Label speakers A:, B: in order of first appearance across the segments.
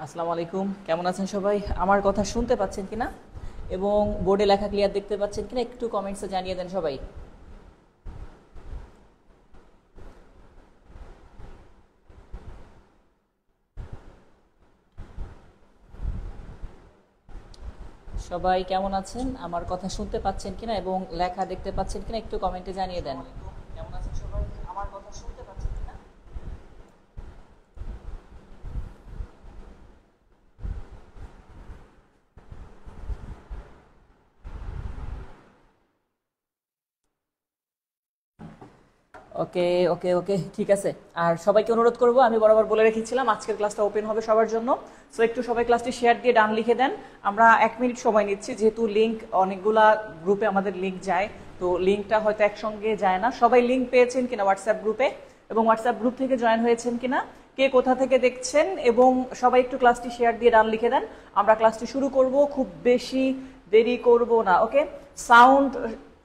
A: আসসালামু আলাইকুম, কেমন আছেন সবাই? আমার কথা শুনতে পাচ্ছেন কিনা এবং বোর্ডে লেখা ক্লিয়ার দেখতে পাচ্ছেন কিনা একটু কমেন্টসে জানিয়ে দেন সবাই। সবাই কেমন আছেন? আমার কথা শুনতে পাচ্ছেন কিনা এবং লেখা দেখতে পাচ্ছেন কিনা একটু কমেন্টে জানিয়ে দেন। কেমন আছেন সবাই? আমার কথা শুনতে পাচ্ছেন কিনা? ওকে ওকে ওকে, ঠিক আছে। আর সবাইকে অনুরোধ করব, আমি বরাবর বলে রেখেছিলাম আজকের ক্লাসটা ওপেন হবে সবার জন্য। সো একটু সবাই ক্লাসটি শেয়ার দিয়ে ডান লিখে দেন। আমরা 1 মিনিট সময় নিচ্ছি, যেহেতু লিঙ্ক অনেকগুলা গ্রুপে আমাদের লিঙ্ক যায়, তো লিঙ্কটা হয়তো একসঙ্গে যায় না। সবাই লিঙ্ক পেয়েছেন কিনা হোয়াটসঅ্যাপ গ্রুপে, এবং হোয়াটসঅ্যাপ গ্রুপ থেকে জয়েন হয়েছেন কিনা, কে কোথা থেকে দেখছেন, এবং সবাই একটু ক্লাসটি শেয়ার দিয়ে ডান লিখে দেন। আমরা ক্লাসটি শুরু করব, খুব বেশি দেরি করব না। ওকে, সাউন্ড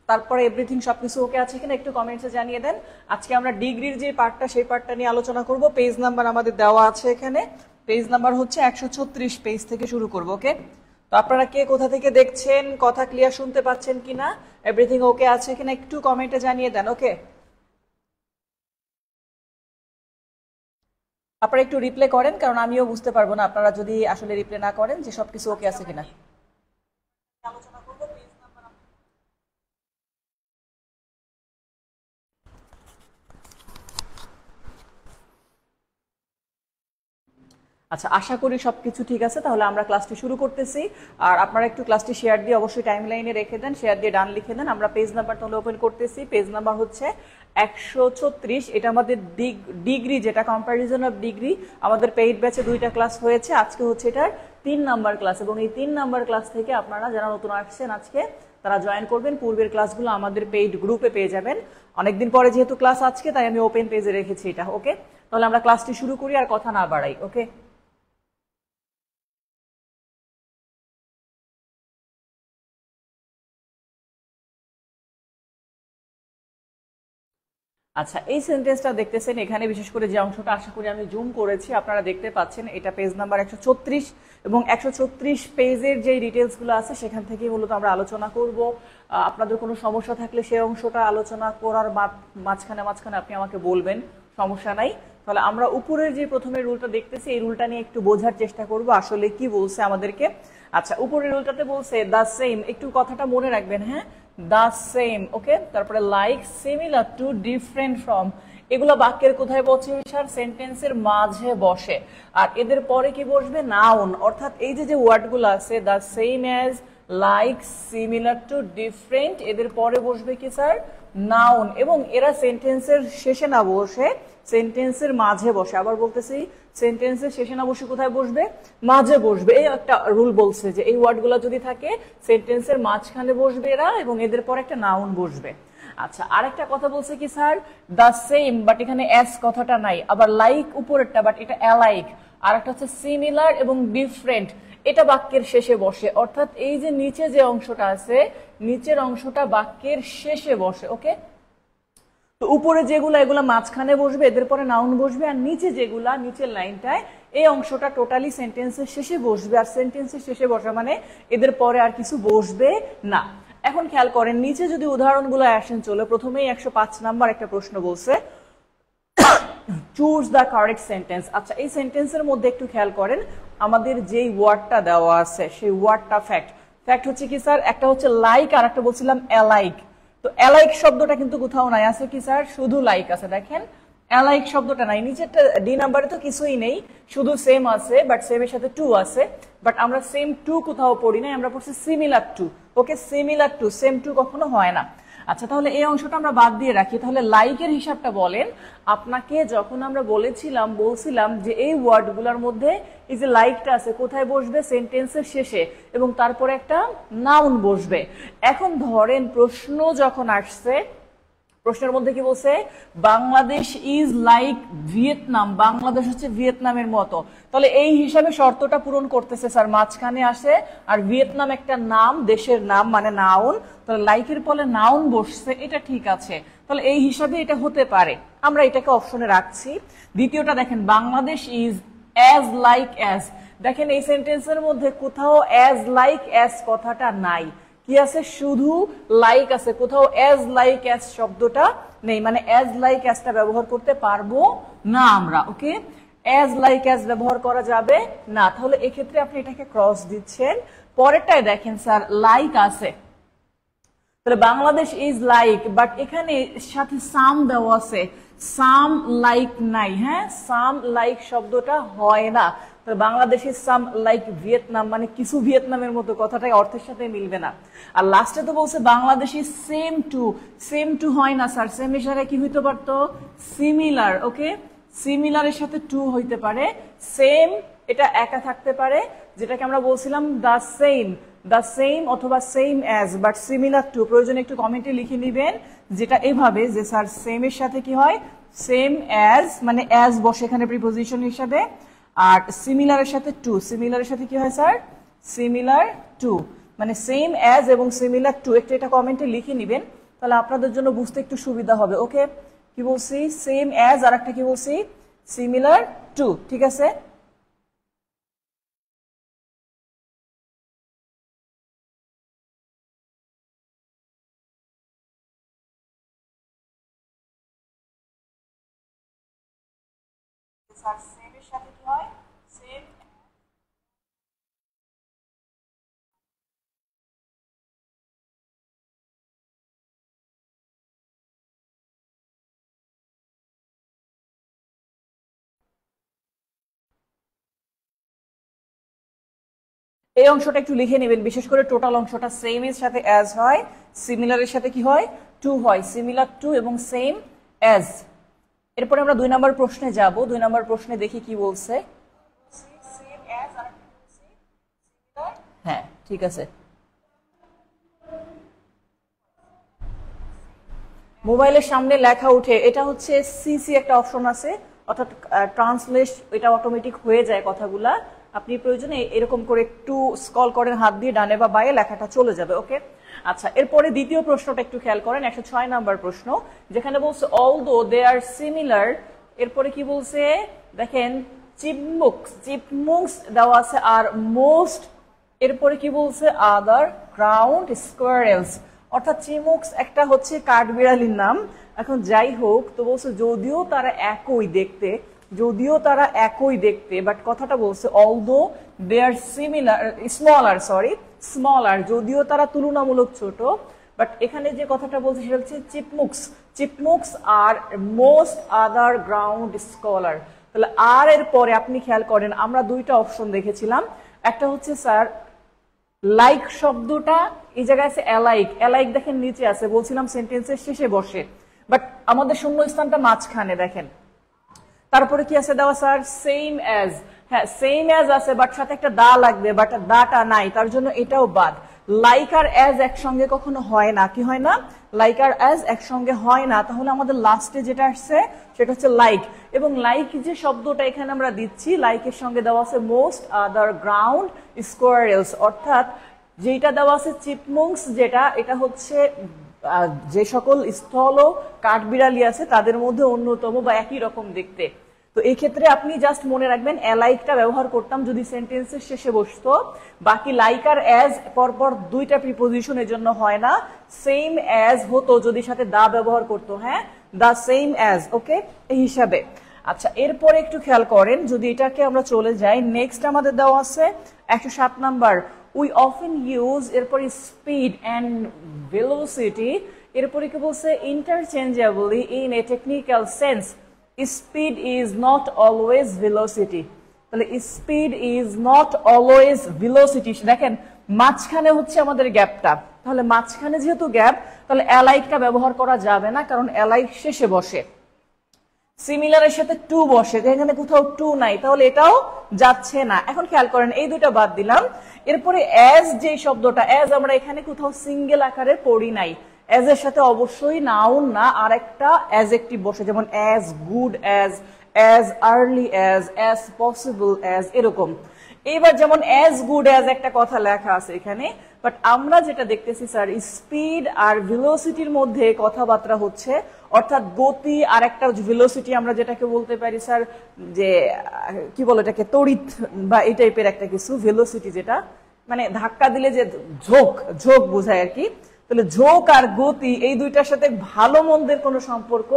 A: তারপরে এভরিথিং সবকিছু ওকে আছে কিনা একটু কমেন্টসে জানিয়ে দেন। আজকে আমরা ডিগ্রির যে পার্টটা সেই পার্টটা নিয়ে আলোচনা করব। পেজ নাম্বার আমাদের দেওয়া আছে এখানে, পেজ নাম্বার হচ্ছে 136 পেজ থেকে শুরু করব। ওকে, তো আপনারা কে কোথা থেকে দেখছেন, কথা ক্লিয়ার শুনতে পাচ্ছেন কিনা, এভরিথিং ওকে আছে কিনা একটু কমেন্টে জানিয়ে দেন। ওকে, আপনারা একটু রিপ্লে করেন, কারণ আমিও বুঝতে পারবো না আপনারা যদি আসলে রিপ্লে না করেন যে সবকিছু ওকে আছে কিনা। আলোচনা করব পেজ নাম্বার। আচ্ছা, আশা করি সবকিছু ঠিক আছে, তাহলে আমরা ক্লাসটি শুরু করতেছি। আর আপনারা একটু ক্লাসটি শেয়ার দিয়ে অবশ্যই টাইম লাইনে রেখে দেন, শেয়ার দিয়ে ডান লিখে দেন। আমরা পেজ নাম্বার তাহলে ওপেন করতেছি। পেজ নাম্বার হচ্ছে 136। এটা আমাদের ডিগ্রি, যেটা কম্পারিজন অফ ডিগ্রি, আমাদের পেইড ব্যাচে 2টা ক্লাস হয়েছে, আজকে হচ্ছে এটার 3 নাম্বার ক্লাস। এবং এই 3 নাম্বার ক্লাস থেকে আপনারা যারা নতুন আসছেন আজকে, তারা জয়েন করবেন। পূর্বের ক্লাসগুলো আমাদের পেইড গ্রুপে পেয়ে যাবেন। অনেকদিন পরে যেহেতু ক্লাস আজকে, তাই আমি ওপেন পেজে রেখেছি এটা। ওকে, তাহলে আমরা ক্লাসটি শুরু করি, আর কথা না বাড়াই। ওকে, আচ্ছা, এই সেন্টেন্সটা দেখতেছেন এখানে, বিশেষ করে যে অংশটা আশা করি আমি জুম করেছি আপনারা দেখতে পাচ্ছেন, এটা পেজ নাম্বার 136। এবং 136 পেজের যে ডিটেলসগুলো আছে সেখান থেকেই মূলত আমরা আলোচনা করব। আপনাদের কোনো সমস্যা থাকলে সেই অংশটা আলোচনা করার মাঝখানে মাঝখানে আপনি আমাকে বলবেন, সমস্যা নাই। তাহলে আমরা উপরের যে প্রথমে রুলটা দেখতেছি, এই রুলটা নিয়ে একটু বোঝার চেষ্টা করব আসলে কি বলছে আমাদেরকে। আচ্ছা, উপরের রুলটাতে বলছে দ্য সেম, একটু কথাটা মনে রাখবেন। হ্যাঁ, দ্য সেম। ওকে, তারপরে like, similar to, different from, এগুলো বাক্যের কোথায় বসে? স্যার সেন্টেন্সের মাঝে বসে। আর এদের পরে কি বসবে? নাউন। অর্থাৎ এই যে ওয়ার্ডগুলো আছে, the same as, like, similar to, different, এদের পরে বসবে কি স্যার? নাউন। এবং এরা সেন্টেন্সের শেষে না বসে সেন্টেন্সের মাঝে বসে। আবার বলতেছি, সেন্টেন্সের শেষে না বসে কোথায় বসবে? মাঝে বসবে। এই একটা রুল বলছে যে এই ওয়ার্ডগুলো যদি থাকে সেন্টেন্সের মাঝখানে বসবে এরা, এবং এদের পর একটা নাউন বসবে। আচ্ছা, আরেকটা কথা বলছে কি স্যার? দ্য সেম, বাট এখানে এস কথাটা নাই। আবার লাইক উপরেরটা, বাট এটা অ্যালাইক। আর একটা হচ্ছে সিমিলার এবং ডিফারেন্ট, এটা বাক্যের শেষে বসে। অর্থাৎ এই যে নিচে যে অংশটা আছে, নিচের অংশটা বাক্যের শেষে বসে। ওকে, তো উপরে যেগুলো এগুলো মাঝখানে বসবে, এদের পরে নাউন বসবে। আর নিচে যেগুলা, নিচের লাইনটায় এই অংশটা টোটালি সেন্টেন্সের শেষে বসবে। আর সেন্টেন্সের শেষে বসা মানে এদের পরে আর কিছু বসবে না। এখন খেয়াল করেন, নিচে যদি উদাহরণগুলো আসেন চলে, প্রথমেই 105 নাম্বার একটা প্রশ্ন বলছে, চুজ দ্য কারেক্ট সেন্টেন্স। আচ্ছা, এই সেন্টেন্সের মধ্যে একটু খেয়াল করেন, আমাদের যেই ওয়ার্ডটা দেওয়া আছে সেই ওয়ার্ডটা ফ্যাক্ট। ফ্যাক্ট হচ্ছে কি স্যার? একটা হচ্ছে লাইক, আর একটা বলছিলাম অ্যালাইক। তো অ্যালাইক শব্দটা কিন্তু কোথাও নাই, আছে কি স্যার? শুধু লাইক আছে। দেখেন, অ্যালাইক শব্দটা নাই। নিচেরটা ডি নাম্বারে তো কিছুই নেই, শুধু সেম আছে, বাট সেমের সাথে টু আছে। বাট আমরা সেম টু কোথাও পড়ি নাই, আমরা পড়ছি similar to. Okay, similar to, same to কখনো হয় না। আচ্ছা, তাহলে এই অংশটা আমরা বাদ দিয়ে রাখি। তাহলে লাইকের হিসাবটা বলেন। আপনাকে যখন আমরা বলছিলাম যে এই ওয়ার্ডগুলোর মধ্যে এই যে লাইকটা আছে কোথায় বসবে? সেন্টেন্সের শেষে, এবং তারপরে একটা নাউন বসবে। এখন ধরেন প্রশ্ন যখন আসছে, প্রশ্নের মধ্যে কি বলছে? Bangladesh is like Vietnam, Bangladesh হচ্ছে ভিয়েতনামের মতো। তাহলে এই হিসাবে শর্তটা পূরণ করতেছে স্যার, মাঝখানে আসে আর ভিয়েতনাম একটা নাম, দেশের নাম মানে নাউন। তাহলে লাইকের পরে নাউন বসছে, এটা ঠিক আছে। তাহলে এই হিসাবে এটা হতে পারে, আমরা এটাকে অপশনে রাখছি। দ্বিতীয়টা দেখেন, Bangladesh is as like as, দেখেন এই সেন্টেন্সের মধ্যে কোথাও অ্যাজ লাইক অ্যাজ কথাটা নাই, কি আছে শুধু লাইক আছে, কোথাও অ্যাজ লাইক অ্যাজ শব্দটা নেই, মানে অ্যাজ লাইক অ্যাজটা ব্যবহার করতে পারবো না আমরা। ওকে, অ্যাজ লাইক অ্যাজ ব্যবহার করা যাবে না, তাহলে এক্ষেত্রে আপনি এটাকে ক্রস দিচ্ছেন। পরেরটায় দেখেন স্যার লাইক আছে, তাহলে বাংলাদেশ ইজ লাইক, বাট এখানে সাথে সাম দেওয়া আছে, সাম লাইক নাই। হ্যাঁ, সাম লাইক শব্দটা হয় না, তাহলে Bangladesh is some like Vietnam, মানে কিছু ভিয়েতনামের মতো, কথাটাই অর্থের সাথে মিলবে না। আর লাস্টে তো বলছে Bangladesh is same to, same to হয় না স্যার, সেম এর সাথে কি হইতে পারতো, সিমিলার। ওকে, সিমিলারের সাথে টু হইতে পারে, সেম এটা একা থাকতে পারে, যেটাকে আমরা বলছিলাম দ্য সেম অথবা same as, but similar to প্রয়োজনে একটু কমেন্টে লিখে নিবেন, যেটা এভাবে যে স্যার সেম এর সাথে কি হয়, সেম অ্যাজ, মানে অ্যাজ বসে এখানে প্রিপোজিশন হিসাবে, আর সিমিলারের সাথে টু, সিমিলারের সাথে কি হয় স্যার, সিমিলার টু, মানে সেম অ্যাজ এবং সিমিলার টু, একটু এটা কমেন্টে লিখে নিবেন, তাহলে আপনাদের জন্য বুঝতে একটু সুবিধা হবে। ওকে, কি বলছি, সেম অ্যাজ, আর একটা কি বলছি, সিমিলার টু। ঠিক আছে, সেম এর সাথে কি হয়, সেম। এই অংশটা একটু লিখে নেবেন, বিশেষ করে টোটাল অংশটা, সেম এর সাথে অ্যাজ হয়, সিমিলারের সাথে কি হয়, টু হয়, সিমিলার টু এবং সেম অ্যাজ। এরপরে আমরা 2 নম্বর প্রশ্নে যাব। 2 নম্বর প্রশ্নে দেখি কি বলছে। হ্যাঁ, ঠিক আছে, মোবাইলের সামনে লেখা উঠে, এটা হচ্ছে সিসি একটা অপশন আছে, অর্থাৎ ট্রান্সলেট, এটা অটোমেটিক হয়ে যায় কথাগুলা, আপনি প্রয়োজনে এরকম করে একটু স্ক্রল করেন হাত দিয়ে, ডানে বা বাঁয়ে লেখাটা চলে যাবে। ওকে, আচ্ছা, এরপরে দ্বিতীয় প্রশ্নটা একটু খেয়াল করেন, 106 নাম্বার প্রশ্ন, যেখানে বলছে অলদো দে আর সিমিলার, এরপরে কি বলছে দেখেন, চিপমুক্স দেওয়া আছে, আর মোস্ট, এরপরে কি বলছে আদার গ্রাউন্ড স্কোয়ারেলস, অর্থাৎ চিমুক্স একটা হচ্ছে কাঠবিড়ালির নাম। এখন যাই হোক, তো বলছে যদিও তারা একই দেখতে, বাট কথাটা বলছে অলদো দে আর স্মলার, যদিও তারা তুলনামূলক ছোট, বাট এখানে যে কথাটা বলছে সেটা হচ্ছে চিপমুক্স আর মোস্ট আদার গ্রাউন্ড স্কলার। তাহলে আর এর পরে আপনি খেয়াল করেন, আমরা 2টা অপশন দেখেছিলাম, একটা হচ্ছে স্যার লাইক শব্দটা, এই জায়গায় আছে অ্যালাইক দেখেন নিচে আছে, বলছিলাম সেন্টেন্সের শেষে বসে, বাট আমাদের শূন্য স্থানটা মাঝখানে দেখেন। তারপরে কি আছে দেওয়া স্যার, সেম অ্যাজ, হ্যাঁ সেম অ্যাজ আছে, বাট সাথে একটা দা লাগবে, বাট দাটা নাই, তার জন্য এটাও বাদ। লাইক আর অ্যাজ একসঙ্গে কখনো হয় না, কি হয় না, লাইক আর অ্যাজ একসঙ্গে হয় না, তাহলে আমাদের লাস্টে যেটা আসছে সেটা হচ্ছে লাইক, এবং লাইক যে শব্দটা এখানে আমরা দিচ্ছি, লাইকের সঙ্গে দেওয়া আছে মোস্ট আদার গ্রাউন্ড স্কোয়ারেলস, অর্থাৎ যেটা দেওয়া আছে চিপমুংস, যেটা এটা হচ্ছে যে সকল স্থল কাঠবিড়ালি আছে তাদের মধ্যে অন্যতম বা একই রকম দেখতে। তো এই ক্ষেত্রে আপনি জাস্ট মনে রাখবেন অ্যালাইকটা ব্যবহার করতাম যদি সেন্টেন্সের শেষে বসতো, বাকি লাইক আর অ্যাজ পরপর 2টা প্রিপোজিশনের জন্য হয় না, সেম অ্যাজ হতো যদি সাথে দা ব্যবহার করতো। হ্যাঁ, দা সেম অ্যাজ। ওকে, এই হিসাবে। আচ্ছা, এরপরে একটু খেয়াল করেন, যদি এটাকে আমরা চলে যাই, নেক্সট আমাদের দেওয়া আছে 107 নাম্বার, উই অফেন ইউজ, এরপরে স্পিড অ্যান্ড ভেলোসিটি, এরপরে কি বলছে interchangeably in a technical sense, speed is not always velocity. তাহলে speed is not always velocity, দেখেন মাঝখানে হচ্ছে আমাদের গ্যাপটা, তাহলে মাঝখানে যেহেতু গ্যাপ, তাহলে অ্যালাইকটা ব্যবহার করা যাবে না, কারণ অ্যালাইক শেষে বসে, সিমিলারের সাথে টু বসে, এখানে কোথাও টু নাই, তাহলে এটাও যাচ্ছে না। এখন খেয়াল করেন, এই 2টা বাদ দিলাম। এরপরে অ্যাজ যে শব্দটা, অ্যাজ আমরা এখানে কোথাও সিঙ্গেল আকারে পড়ি নাই, অ্যাজ এর সাথে অবশ্যই নাউন না, আর একটা অ্যাডজেক্টিভ বসে, যেমন as good as early as possible as, এরকম। এইবার যেমন অ্যাজ গুড অ্যাজ একটা কথা লেখা আছে এখানে, বাট আমরা যেটা দেখতেছি স্যার, স্পিড আর ভেলোসিটির মধ্যে কথাবার্তা হচ্ছে অর্থাৎ গতি আর একটা ভেলোসিটি আমরা যেটাকে বলতে পারি স্যার যে কি বলে এটাকে তড়িৎ বা এই টাইপের একটা কিছু ভেলোসিটি, যেটা মানে ধাক্কা দিলে যে ঝোঁক ঝোঁক বোঝায় আর কি। তাহলে ঝোঁক আর গতি এই দুইটার সাথে ভালো মন্দের কোনো সম্পর্ক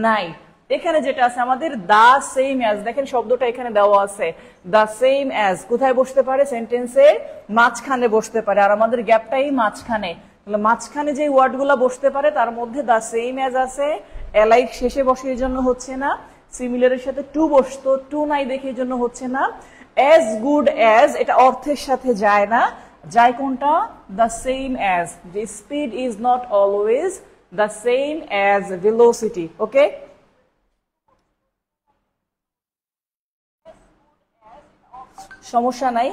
A: নাই। এখানে যেটা আছে আমাদের দা সেম অ্যাজ, দেখেন শব্দটা এখানে দেওয়া আছে দা সেম অ্যাজ, কোথায় বসতে পারে সেন্টেন্সের মাঝখানে বসতে পারে, আর আমাদের গ্যাপটাই মাঝখানে। তাহলে মাঝখানে যে ওয়ার্ড গুলা বসতে পারে তার মধ্যে দা সেম অ্যাজ আছে, অ্যালাইক শেষে বসে এই জন্য হচ্ছে না, সিমিলারের সাথে টু বসতো, টু নাই দেখে এই জন্য হচ্ছে না, অ্যাজ গুড অ্যাজ এটা অর্থের সাথে যায় না, যায় কোনটা দা সেম অ্যাজ, যে speed is not always the same as velocity. Okay, সমস্যা নাই,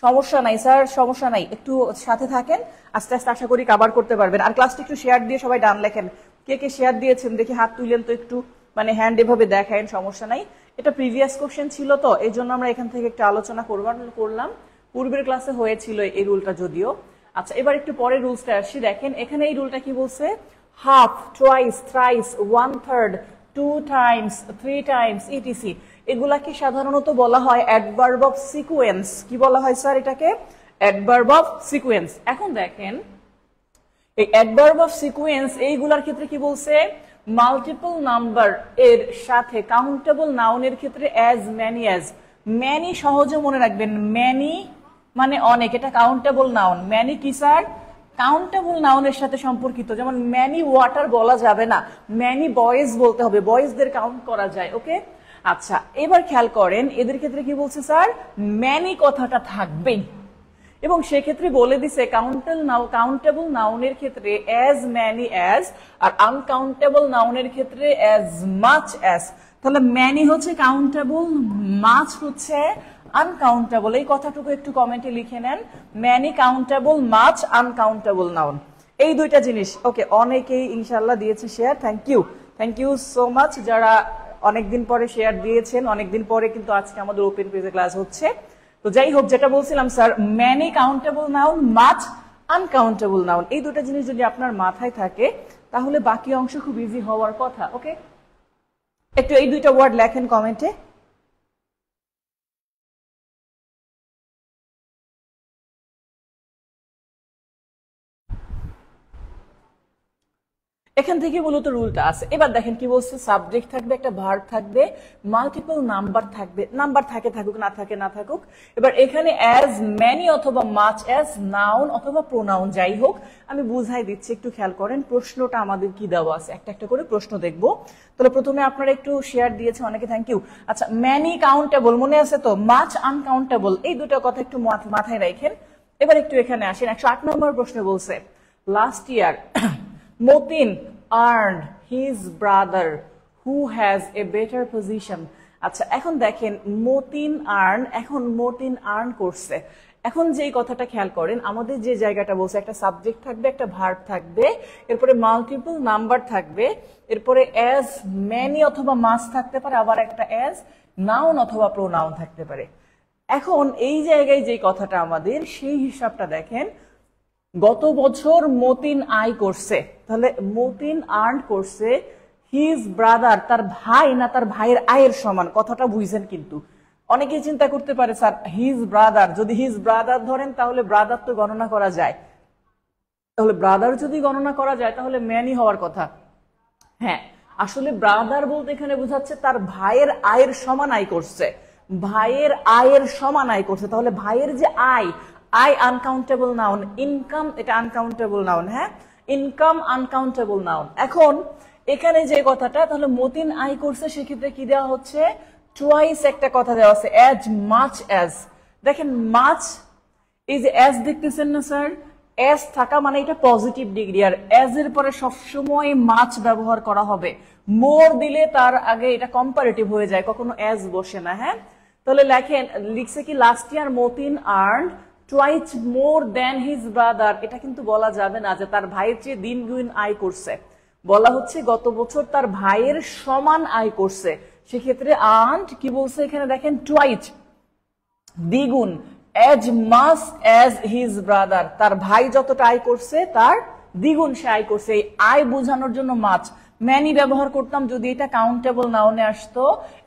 A: সমস্যা নাই স্যার, সমস্যা নাই, একটু সাথে থাকেন, আস্তে আস্তে আশা করি কভার করতে পারবেন। আর ক্লাসটা একটু শেয়ার দিয়ে সবাই ডান লেখেন, কে কে শেয়ার দিয়েছেন দেখি হাত তুলেন তো, একটু মানে হ্যান্ড এভাবে দেখায়েন, সমস্যা নাই। এটা প্রিভিয়াস কোশ্চেন ছিল তো এই জন্য আমরা এখান থেকে একটু আলোচনা করলাম, পূর্বের ক্লাসে হয়েছিল এই রুলটা যদিও। আচ্ছা, এবার একটু পরে রুলসটা আসি। দেখেন এখানে এই রুলটা কি বলছে, half, twice, thrice, 1/3, 2 times, 3 times, etc. এগুলাকে সাধারণত বলা হয় অ্যাডভার্ব অফ সিকোয়েন্স। কি বলা হয় স্যার এটাকে? Adverb of sequence. এখন দেখেন এই অ্যাডভার্ব অফ সিকোয়েন্স এইগুলার ক্ষেত্রে কি বলছে, মাল্টিপল নাম্বার এর সাথে কাউন্টেবল নাউনের ক্ষেত্রে অ্যাজ ম্যানি অ্যাজ, ম্যানি সহজে মনে রাখবেন, ম্যানি মানে অনেক, এটা কাউন্টেবল নাউন। ম্যানি কি স্যার? কাউন্টেবল নাউনের সাথে সম্পর্কিত। যেমন ম্যানি ওয়াটার বলা যাবে না, ম্যানি বয়েজ বলতে হবে, বয়েজদের কাউন্ট করা যায়। ওকে, আচ্ছা এবার খেয়াল করেন এদের ক্ষেত্রে কি বলছে স্যার, ম্যানি কথাটা থাকবেই, এবং সেক্ষেত্রে বলে দিছে কাউন্টেবল নাউনের ক্ষেত্রে অ্যাজ ম্যানি অ্যাজ, আর আনকাউন্টেবল নাউনের ক্ষেত্রে অ্যাজ মাচ অ্যাজ। তাহলে ম্যানি হচ্ছে কাউন্টেবল, মাচ হচ্ছে আনকাউন্টেবল। এই কথাটুকু একটু কমেন্টে লিখে নেন, many countable, much uncountable noun, এই দুইটা জিনিস। ওকে, অনেকেই ইনশাল্লাহ দিয়েছে share, thank you so much যারা অনেকদিন পরে শেয়ার দিয়েছেন, অনেকদিন পরে কিন্তু আজকে আমাদের ওপেন পেজে ক্লাস হচ্ছে। তো যাই হোক, যেটা বলছিলাম sir, many countable noun, much uncountable noun, এই দুটো জিনিস যদি আপনার মাথায় থাকে তাহলে বাকি অংশ খুব ইজি হওয়ার কথা। ওকে, একটু এই দুইটা ওয়ার্ড লেখেন কমেন্টে। এখান থেকে মূলত রুলটা আছে। এবার দেখেন কি বলছে, সাবজেক্ট থাকবে, একটা ভার্ব থাকবে, মাল্টিপল নাম্বার থাকবে, নাম্বার থাকে থাকুক না থাকে না থাকুক। এবার এখানে অ্যাজ ম্যানি অথবা মাচ অ্যাজ নাউন অথবা প্রোনাউন, যাই হোক আমি বুঝাই দিচ্ছি, একটু খেয়াল করেন প্রশ্নটা আমাদের কি দেওয়া আছে, একটা একটা করে প্রশ্ন দেখবো। তাহলে প্রথমে আপনারা একটু শেয়ার দিয়েছে অনেকে, থ্যাংক ইউ। আচ্ছা, ম্যানি কাউন্টেবল মনে আছে তো, মাচ আনকাউন্টেবল, এই দুটো কথা একটু মাথায় রাখেন। এবার একটু এখানে আসেন, 108 নম্বর প্রশ্ন বলছে, last year Motin earned his brother who has a better position. আচ্ছা, এখন দেখেন মতিন আর্ন, এখন মতিন আর্ন করছে। এখন যে কথাটা খেয়াল করেন, আমাদের যে জায়গাটা বলছে, একটা সাবজেক্ট থাকবে, একটা ভার্ব থাকবে, এরপরে মাল্টিপল নাম্বার থাকবে, এরপরে অ্যাজ ম্যানি অথবা মাস থাকতে পারে, আবার একটা অ্যাজ নাউন অথবা প্রোনাউন থাকতে পারে। এখন এই জায়গায় যে কথাটা আমাদের, সেই হিসাবটা দেখেন, গত বছর মতিন আয় করছে, তাহলে মতিন আর্ন করছে হিজ ব্রাদার, তার ভাই না তার ভাইয়ের আয়ের সমান, কথাটা বুঝছেন? কিন্তু অনেকেই চিন্তা করতে পারে স্যার হিজ ব্রাদার, যদি হিজ ব্রাদার ধরেন তাহলে ব্রাদার তো গণনা করা যায়, তাহলে ব্রাদার যদি গণনা করা যায় তাহলে ম্যানি হওয়ার কথা। হ্যাঁ, আসলে ব্রাদার বলতে এখানে বোঝাচ্ছে তার ভাইয়ের আয়ের সমান আয় করছে, ভাইয়ের আয়ের সমান আয় করছে। তাহলে ভাইয়ের যে আয়, আই আনকাউন্টেবল নাউন, ইনকাম এটা আনকাউন্টেবল নাউন, হ্যাঁ ইনকাম আনকাউন্টেবল নাউন। এখন এখানে যে কথাটা, তাহলে মতিন আয় করছে, সেক্ষেত্রে কি দেওয়া হচ্ছে, টুয়াইস একটা কথা দেওয়া আছে, অ্যাজ মাচ অ্যাজ। দেখেন মাচ, এই যে অ্যাজ দেখতেছেন না স্যার, অ্যাজ থাকা মানে এটা পজিটিভ ডিগ্রি, আর অ্যাজ এর পরে সবসময় মাচ ব্যবহার করা হবে, মোর দিলে তার আগে এটা কম্পারেটিভ হয়ে যায়, কখনো অ্যাজ বসে না। হ্যাঁ, তাহলে লেখেন, লিখছে কি last year Matin earn twice more than his brother, এটা কিন্তু বলা যাবে না যে তার ভাইয়ের চেয়ে দিন গুণ আয় করছে, বলা হচ্ছে গত বছর তার ভাইয়ের সমান আয় করছে। সেক্ষেত্রে আর্নড কি বলছে এখানে দেখেন, টুয়াইস দ্বিগুণ, as much as his brother, তার ভাই যতটা আয় করছে তার দ্বিগুণ সে আয় করছে। এই আয় বোঝানোর জন্য মাছ, ম্যানি ব্যবহার করতাম যদি এটা কাউন্টেবল নাউনে আসতো।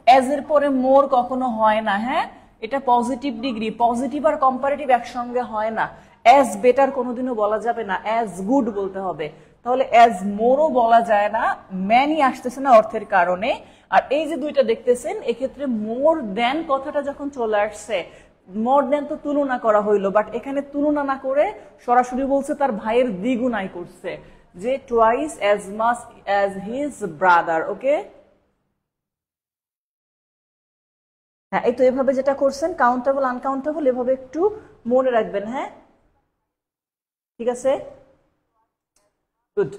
A: অ্যাজ এর পরে মোর কখনো হয় না, হ্যাঁ এটা পজিটিভ ডিগ্রি, পজিটিভ আর কম্পারেটিভ একসঙ্গে হয় না। অ্যাজ বেটার কোনোদিনও বলা যাবে না, অ্যাজ গুড বলতে হবে। তাহলে অ্যাজ মোরও বলা যায় না, ম্যানি আসতেছে না অর্থের কারণে। আর এই যে দুইটা দেখতেছেন, এক্ষেত্রে মোর দেন কথাটা যখন চলে আসছে, মোর দেন তো তুলনা করা হইলো, বাট এখানে তুলনা না করে সরাসরি বলছে তার ভাইয়ের দ্বিগুণ আয় করছে, যে twice as much as his brother. Okay, হ্যাঁ এই তো এভাবে যেটা করছেন কাউন্টেবল আনকাউন্টেবল এভাবে একটু মনে রাখবেন। হ্যাঁ ঠিক আছে, গুড।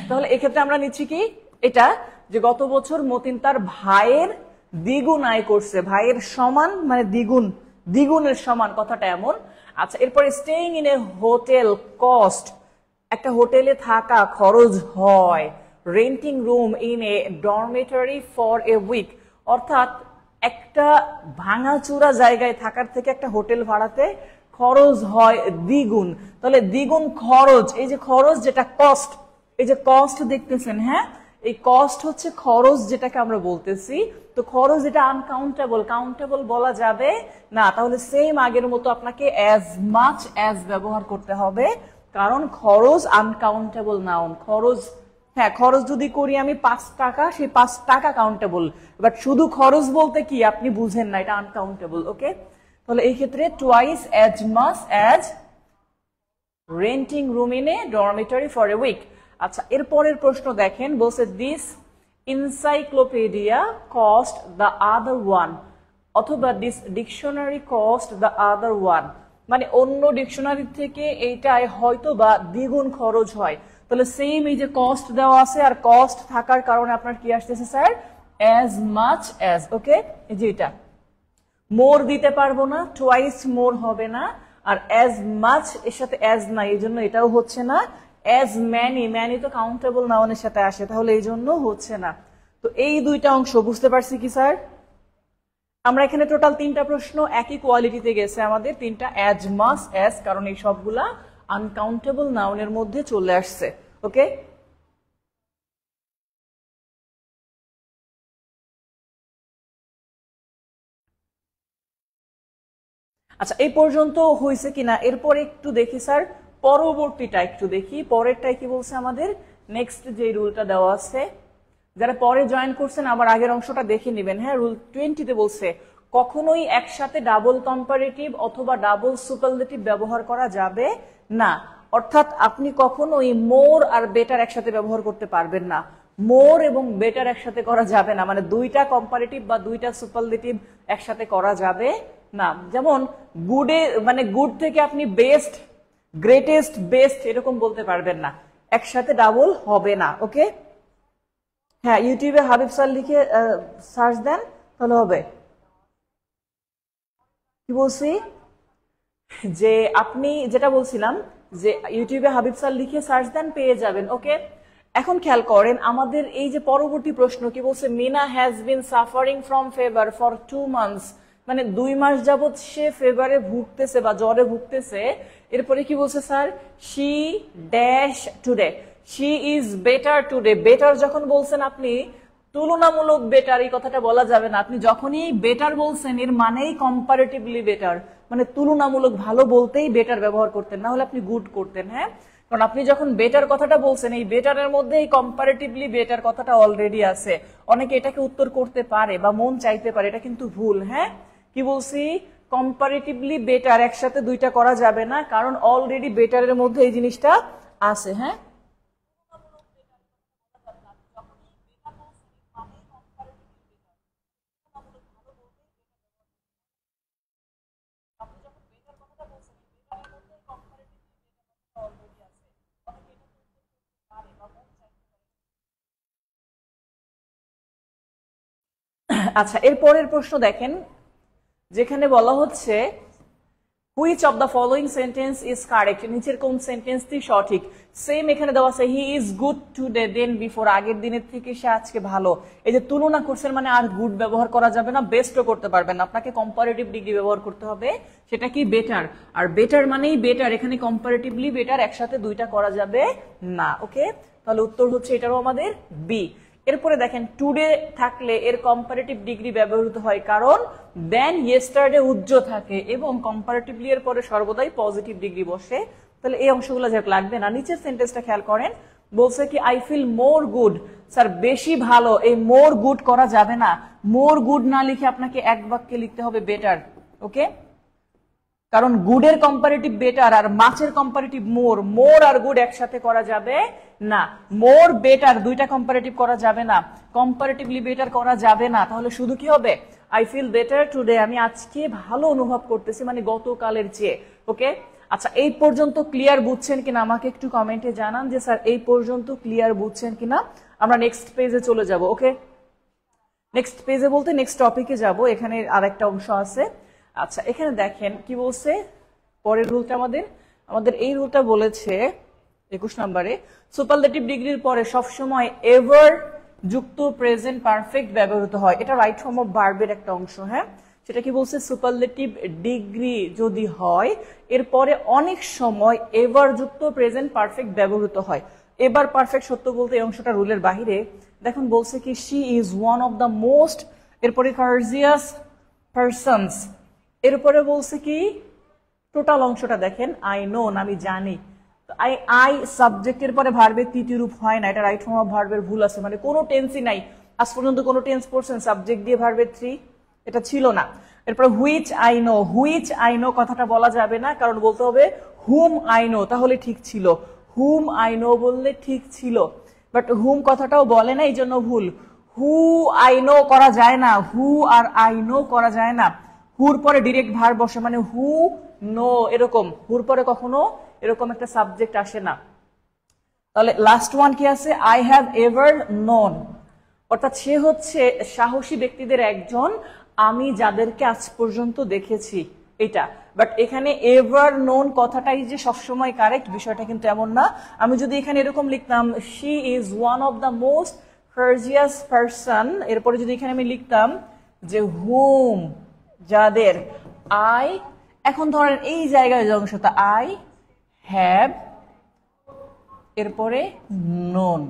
A: তাহলে এক্ষেত্রে আমরা নিচ্ছি কি এটা, যে গত বছর মতিন তার ভাইয়ের দ্বিগুণ আয় করছে, ভাইয়ের সমান মানে দ্বিগুণ, দ্বিগুণের সমান কথাটা এমন। আচ্ছা, এরপরে staying in a hotel cost, একটা হোটেলে থাকা খরচ হয়। Renting room in a dormitory for a week, অর্থাৎ একটা ভাঙাচুরা জায়গায় থাকার থেকে একটা হোটেল ভাড়াতে খরচ হয় দ্বিগুণ। তাহলে দ্বিগুণ খরচ, এই যে খরচ যেটা কস্ট, এই যে কস্ট দেখতেছেন, হ্যাঁ এই কস্ট হচ্ছে খরচ যেটাকে আমরা বলতেছি। তো খরচ এটা আনকাউন্টেবল, কাউন্টেবল বলা যাবে না। তাহলে সেম আগের মতো আপনাকে অ্যাজ মাচ অ্যাজ ব্যবহার করতে হবে, কারণ খরচ আনকাউন্টেবল নাউন। খরচ, হ্যাঁ খরচ যদি করি আমি 5 টাকা, সেই 5 টাকা কাউন্টেবল, বাট শুধু খরচ বলতে কি আপনি বুঝেন না, এটা আনকাউন্টেবল। ওকে, তাহলে এই ক্ষেত্রে twice as much as renting room in a dormitory for a week. আচ্ছা, এরপরের প্রশ্ন দেখেন, বলছে this encyclopedia cost the other one, অথবা this dictionary cost the other one, মানে অন্য ডিকশনারি থেকে এইটাই হয়তো বা দ্বিগুণ খরচ হয়। তাহলে সেম এই যে কস্ট দেওয়া আছে, আর কস্ট থাকার কারণে আপনার কি আসতেছে স্যার, অ্যাজ মাচ অ্যাজ। ওকে, এই যে এটা মোর দিতে পারবো না, টুয়াইস মোর হবে না, আর অ্যাজ মাচ এর সাথে অ্যাজ নাই, এই জন্য এটাও হচ্ছে না। অ্যাজ ম্যানি, ম্যানি তো কাউন্টেবল নাউনের সাথে আসে, তাহলে এই জন্য হচ্ছে না। তো এই দুইটা অংশ বুঝতে পারছি কি স্যার? আমরা এখানে টোটাল 3টা প্রশ্ন একই কোয়ালিটিতে গেছে আমাদের, 3টা অ্যাজ মাচ অ্যাজ, কারণ এই সবগুলা আনকাউন্টেবল নাউনের মধ্যে চলে আসছে। ওকে, আচ্ছা এই পর্যন্ত হয়েছে কিনা, এরপর একটু দেখি স্যার পরবর্তীটা একটু দেখি। পরেরটাই কি বলছে আমাদের, নেক্সট যে রুলটা দেওয়া আছে, যারা পরে জয়েন করছেন আবার আগের অংশটা দেখে নেবেন। হ্যাঁ, রুল 20-তে বলছে কখনোই একসাথে ডাবল কম্পারেটিভ অথবা ডাবল সুপারলেটিভ ব্যবহার করা যাবে না। অর্থাৎ আপনি কখনোই মোর আর বেটার একসাথে ব্যবহার করতে পারবেন না। মোর এবং বেটার একসাথে করা যাবে না, মানে দুইটা কম্পারেটিভ বা দুইটা সুপারলেটিভ একসাথে করা যাবে না। যেমন গুডে, মানে গুড থেকে আপনি বেস্ট, গ্রেটেস্ট, বেস্ট এরকম বলতে পারবেন না, একসাথে ডাবল হবে না। ওকে, হ্যাঁ ইউটিউবে হাবিব স্যার লিখে সার্চ দেন তাহলে হবে। কি বলছি, যে আপনি যেটা বলছিলাম যে ইউটিউবে হাবিব স্যার লিখে সার্চ দেন পেয়ে যাবেন। ওকে, এখন খেয়াল করেন আমাদের এই যে পরবর্তী প্রশ্ন কি বলছে, Mina has been suffering from fever for 2 months, মানে 2 মাস যাবত সে ফেভারে ভুগতেছে বা জ্বরে ভুগতেছে। এরপরে কি বলছে sir, she dash today, she is better today. Better যখন বলছেন আপনি, তুলনামূলক বেটার এই কথাটা বলা যাবে না। আপনি যখনই বেটার বলছেন এর মানেই কম্পারেটিভলি বেটার, মানে তুলনামূলক ভালো বলতেই বেটার ব্যবহার করতেন, না হলে আপনি গুড করতেন। হ্যাঁ, কারণ আপনি যখন বেটার কথাটা বলছেন এই বেটারের মধ্যে এই কম্পারেটিভলি বেটার কথাটা অলরেডি আছে। অনেকে এটাকে উত্তর করতে পারে বা মন চাইতে পারে, এটা কিন্তু ভুল। হ্যাঁ, কি বলছি, কম্পারেটিভলি বেটার একসাথে দুইটা করা যাবে না, কারণ অলরেডি বেটারের মধ্যে এই জিনিসটা আছে। হ্যাঁ, আচ্ছা এর পরের প্রশ্ন দেখেন, যেখানে বলা হচ্ছে which of the following sentence is correct, নিচের কোন সেন্টেন্সটি সঠিক। সেম এখানে দেওয়া আছে he is good today than before, আগের দিনের থেকে সে আজকে ভালো। এই যে তুলনা করছেন মানে আর গুড ব্যবহার করা যাবে না, বেস্টও করতে পারবেন না, আপনাকে কম্পারেটিভ ডিগ্রি ব্যবহার করতে হবে, সেটা কি বেটার। আর বেটার মানেই বেটার, এখানে কম্পারেটিভলি বেটার একসাথে দুইটা করা যাবে না। ওকে, তাহলে উত্তর হচ্ছে এটারও আমাদের বি। এরপরে দেখেন টুডে থাকলে এর কম্পারেটিভ ডিগ্রি ব্যবহৃত হয় কারণ দেন ইয়েস্টারডে উজ্জ্ব থাকে এবং কম্পারেটিভলি এর পরে সর্বদাই পজিটিভ ডিগ্রি বসে। তাহলে এই অংশগুলো যাক লাগবে না। নিচের সেন্টেন্সটা খেয়াল করেন, বলছে কি I feel more good. Sir বেশি ভালো, এই মোর গুড করা যাবে না, মোর গুড না লিখে আপনাকে এক বাক্যে লিখতে হবে বেটার। ওকে, কারণ গুডের কম্পারেটিভ বেটার আর মাছের কম্পারেটিভ মোর, মোর আর গুড একসাথে করা যাবে না। মোর বেটার দুইটা কম্পারেটিভ করা যাবে না, কম্পারেটিভলি বেটার করা যাবে না। তাহলে শুধু কি হবে আই ফিল বেটার টুডে, আমি আজকে ভালো অনুভব করতেছি, মানে গতকালের চেয়ে। ওকে, আচ্ছা এই পর্যন্ত ক্লিয়ার বুঝছেন কিনা আমাকে একটু কমেন্টে জানান যে স্যার এই পর্যন্ত ক্লিয়ার বুঝছেন কিনা। আমরা নেক্সট পেজে চলে যাব। ওকে, নেক্সট পেজে বলতে নেক্সট টপিকে যাব, এখানে আরেকটা অংশ আছে। আচ্ছা এখানে দেখেন কি বলছে পরের রুলটা, আমাদের এই রুলটা বলেছে 21 নম্বরে সুপারলেটিভ ডিগ্রির পরে সবসময় এভার যুক্ত প্রেজেন্ট পারফেক্ট ব্যবহৃত হয়। এটা রাইট ফর্ম অফ ভার্বের একটা অংশ। হ্যাঁ, সেটা কি বলছে সুপারলেটিভ ডিগ্রি যদি হয় এরপরে অনেক সময় এভার যুক্ত প্রেজেন্ট পারফেক্ট ব্যবহৃত হয়। এবার পারফেক্ট সত্য বলতে এই অংশটা রুলের বাহিরে। দেখুন বলছে কি she is one of the most, এরপরে কার্জিয়াস পারসনস, এরপরে বলছে কি টোটাল অংশটা দেখেন আই নো, আমি জানি। আই সাবজেক্টের পরে ভার্বের তৃতীয় রূপ হয় না, এটা রাইট ফর্ম অফ ভার্বের ভুল আছে, মানে কোনো টেন্সই নাই আজ পর্যন্ত। কোনো টেন্স পড়ছেন সাবজেক্ট দিয়ে ভার্বের থ্রি, এটা ছিল না। এরপর which I know, which I know কথাটা বলা যাবে না, কারণ বলতে হবে হুম আই নো, তাহলে ঠিক ছিল। হুম আই নো বললে ঠিক ছিল, বাট হুম কথাটাও বলে না, এই জন্য ভুল। হু আই নো করা যায় না, হু আর আই নো করা যায় না। হুর পরে ডিরেক্ট ভার্ব বসে, মানে হু নো, এরকম হুর পরে কখনো এরকম একটা সাবজেক্ট আসে না। তাহলে লাস্ট ওয়ান কি আছে, আই হ্যাভ এভার নোন, অর্থাৎ সে হচ্ছে সাহসী ব্যক্তিদের একজন আমি যাদেরকে আজ পর্যন্ত দেখেছি, এটা। বাট এখানে এভার নোন কথাটাই যে সবসময় কারেক্ট বিষয়টা কিন্তু এমন না। আমি যদি এখানে এরকম লিখতাম she is one of the most কার্জিয়াস person, এরপরে যদি এখানে আমি লিখতাম যে হুম যাদের, আই, এখন ধরেন এই জায়গায় যে অংশটা আই হ্যাভ এরপরে নোন,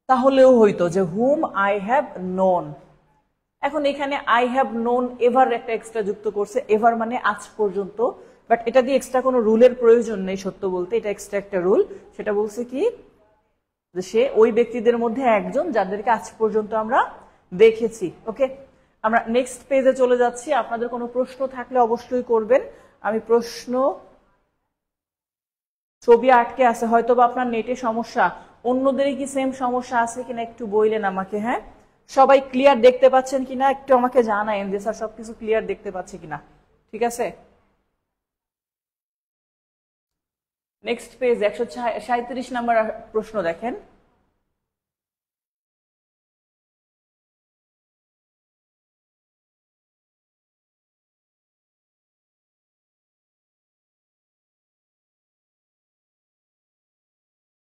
A: তাহলেও হইতো যে হুম আই হ্যাভ নোন। এখন এখানে আই হ্যাভ নোন এভার একটা এক্সট্রা যুক্ত করছে, এভার মানে আজ পর্যন্ত, বাট এটা দিয়ে এক্সট্রা কোনো রুলের প্রয়োজন নেই সত্য বলতে, এটা এক্সট্রা একটা রুল। সেটা বলছে কি যে সে ওই ব্যক্তিদের মধ্যে একজন যাদেরকে আজ পর্যন্ত আমরা দেখেছি। ওকে, আমরা নেক্সট পেজে চলে যাচ্ছি। আপনাদের কোনো প্রশ্ন থাকলে অবশ্যই করবেন। আমি প্রশ্ন, ছবি আটকে আছে, হয়তো বা আপনার নেটে সমস্যা, অন্যদেরই কি সেম সমস্যা আছে কিনা একটু বললেন আমাকে। হ্যাঁ, সবাই ক্লিয়ার দেখতে পাচ্ছেন কিনা একটু আমাকে জানায়েন যে স্যার সবকিছু ক্লিয়ার দেখতে পাচ্ছি কিনা। ঠিক আছে, নেক্সট পেজ 137 নম্বর প্রশ্ন দেখেন।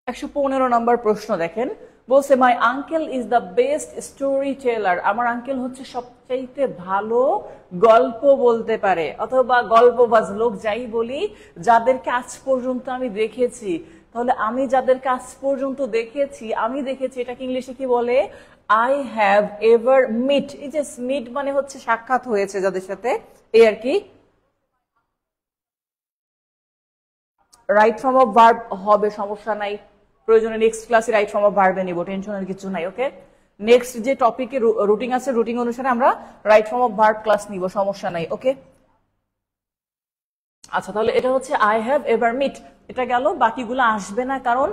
A: একশো 15 নম্বর প্রশ্ন দেখেন, বলছে my uncle is the best story teller, আমার আঙ্কেল হচ্ছে সবচাইতে ভালো গল্প বলতে পারে অথবা গল্পবাজ লোক, যাই বলি, যাদেরকে আজ পর্যন্ত আমি দেখেছি। তাহলে আমি যাদেরকে আজ পর্যন্ত দেখেছি, আমি দেখেছি, এটাকে ইংলিশে কি বলে, আই হ্যাভ এভার মিট। এই যে মিট মানে হচ্ছে সাক্ষাৎ হয়েছে যাদের সাথে, এই আর কি। রাইট ফর্ম অফ ভার্ব হবে, সমস্যা নাই, প্রয়োজনে নেক্সট ক্লাসে রাইট ফর্ম অফ ভার্বে নিব, টেনশনের কিছু নাই। ওকে, নেক্সট যে টপিকে রুটিন আছে, রুটিন অনুসারে আমরা right form of verb class নিব, সমস্যা নাই। ওকে, আচ্ছা তাহলে এটা হচ্ছে আই হ্যাভ এভার মিট, এটা গেল, বাকিগুলো আসবে না কারণ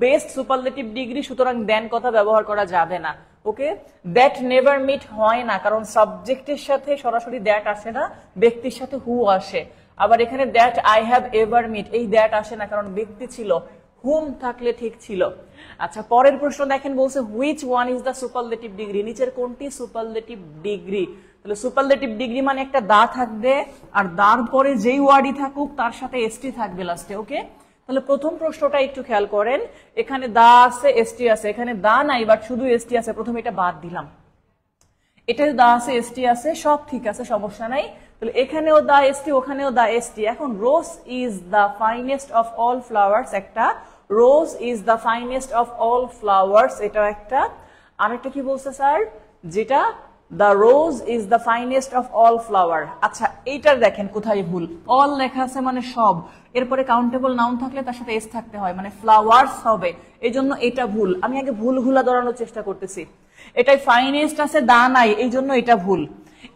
A: বেস্ট সুপারলেটিভ ডিগ্রি, সুতরাং দেন কথা ব্যবহার করা যাবে না। ওকে, দ্যাট নেভার মিট হয় না কারণ সাবজেক্টের সাথে সরাসরি দ্যাট আসে না, ব্যক্তির সাথে হু আসে। আবার এখানে that I have ever met, এই দ্যাট আসে না কারণ ব্যক্তি ছিল, হুম থাকলে ঠিক ছিল। আচ্ছা, পরের প্রশ্ন দেখেন, বলছে which one is the superlative degree, নিচের কোনটি সুপারলেটিভ ডিগ্রি। তাহলে সুপারলেটিভ ডিগ্রি মানে একটা দা থাকবে, আর দার পরে যেই ওয়ার্ডই থাকুক তার সাথে এসটি থাকবে লাস্টে। ওকে, তাহলে প্রথম প্রশ্নটা একটু খেয়াল করেন, এখানে দা আছে এসটি আছে, এখানে দা নাই বাট শুধু এসটি আছে, প্রথমে এটা বাদ দিলাম। এটা দা আছে এসটি আছে, সব ঠিক আছে, সমস্যা নাই। তাহলে এখানেও দা এসটি, ওখানেও দা এসটি। এখন rose is the finest of all flowers, একটা rose is the finest of all flowers, এটাও একটা। আরেকটা কি বলছে স্যার, যেটা the rose is the finest of all flower. আচ্ছা, এইটার দেখেন কোথায় ভুল, অল লেখা আছে মানে সব, এরপরে কাউন্টেবল নাউন থাকলে তার সাথে এস থাকতে হয়, মানে ফ্লাওয়ার্স হবে, এই জন্য এটা ভুল। আমি আগে ভুলগুলা ধরানোর চেষ্টা করতেছি। এটাই ফাইনেস্ট আছে, দা নাই, এই জন্য এটা ভুল।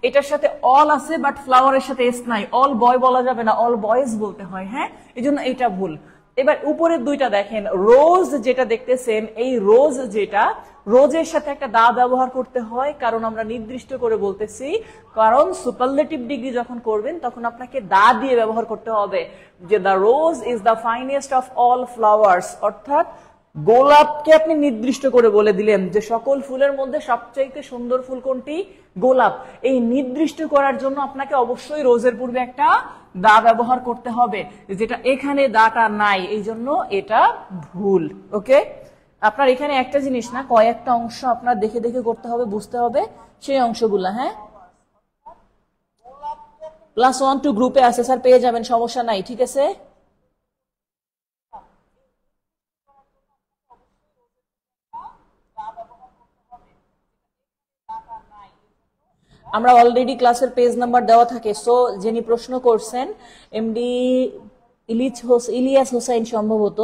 A: এটার সাথে অল আছে বাট ফ্লাওয়ারের সাথে এস নাই, অল বয় বলা যাবে না, অল বয়েজ বলতে হয়, হ্যাঁ, এই জন্য এটা ভুল। এবার উপরের দুইটা দেখেন, রোজ যেটা দেখতেছেন, এই রোজ যেটা, রোজের সাথে একটা দা ব্যবহার করতে হয়, কারণ আমরা নির্দিষ্ট করে বলতেছি, কারণ সুপারলেটিভ ডিগ্রি যখন করবেন তখন আপনাকে দা দিয়ে ব্যবহার করতে হবে, যে the rose is the finest of all flowers, অর্থাৎ গোলাপকে আপনি নির্দিষ্ট করে বলে দিলেন যে সকল ফুলের মধ্যে সবচাইতে সুন্দর ফুল কোনটি, গোলাপ। এই নির্দিষ্ট করার জন্য আপনাকে অবশ্যই রোজের পূর্বে একটা দা ব্যবহার করতে হবে, যেটা এখানে দাটা নাই, এই জন্য এটা ভুল। ওকে, আপনার এখানে একটা জিনিস না, কয়েকটা অংশ আপনার দেখে দেখে করতে হবে, বুঝতে হবে সেই অংশগুলা। হ্যাঁ, +1 2 গ্রুপে আছে স্যার, পেয়ে যাবেন, সমস্যা নাই, ঠিক আছে। আমরা অলরেডি ক্লাসের পেজ নাম্বার দেওয়া থাকে, সো যিনি প্রশ্ন করছেন এমডি ইলিয়াস হোসেন সম্ভবত,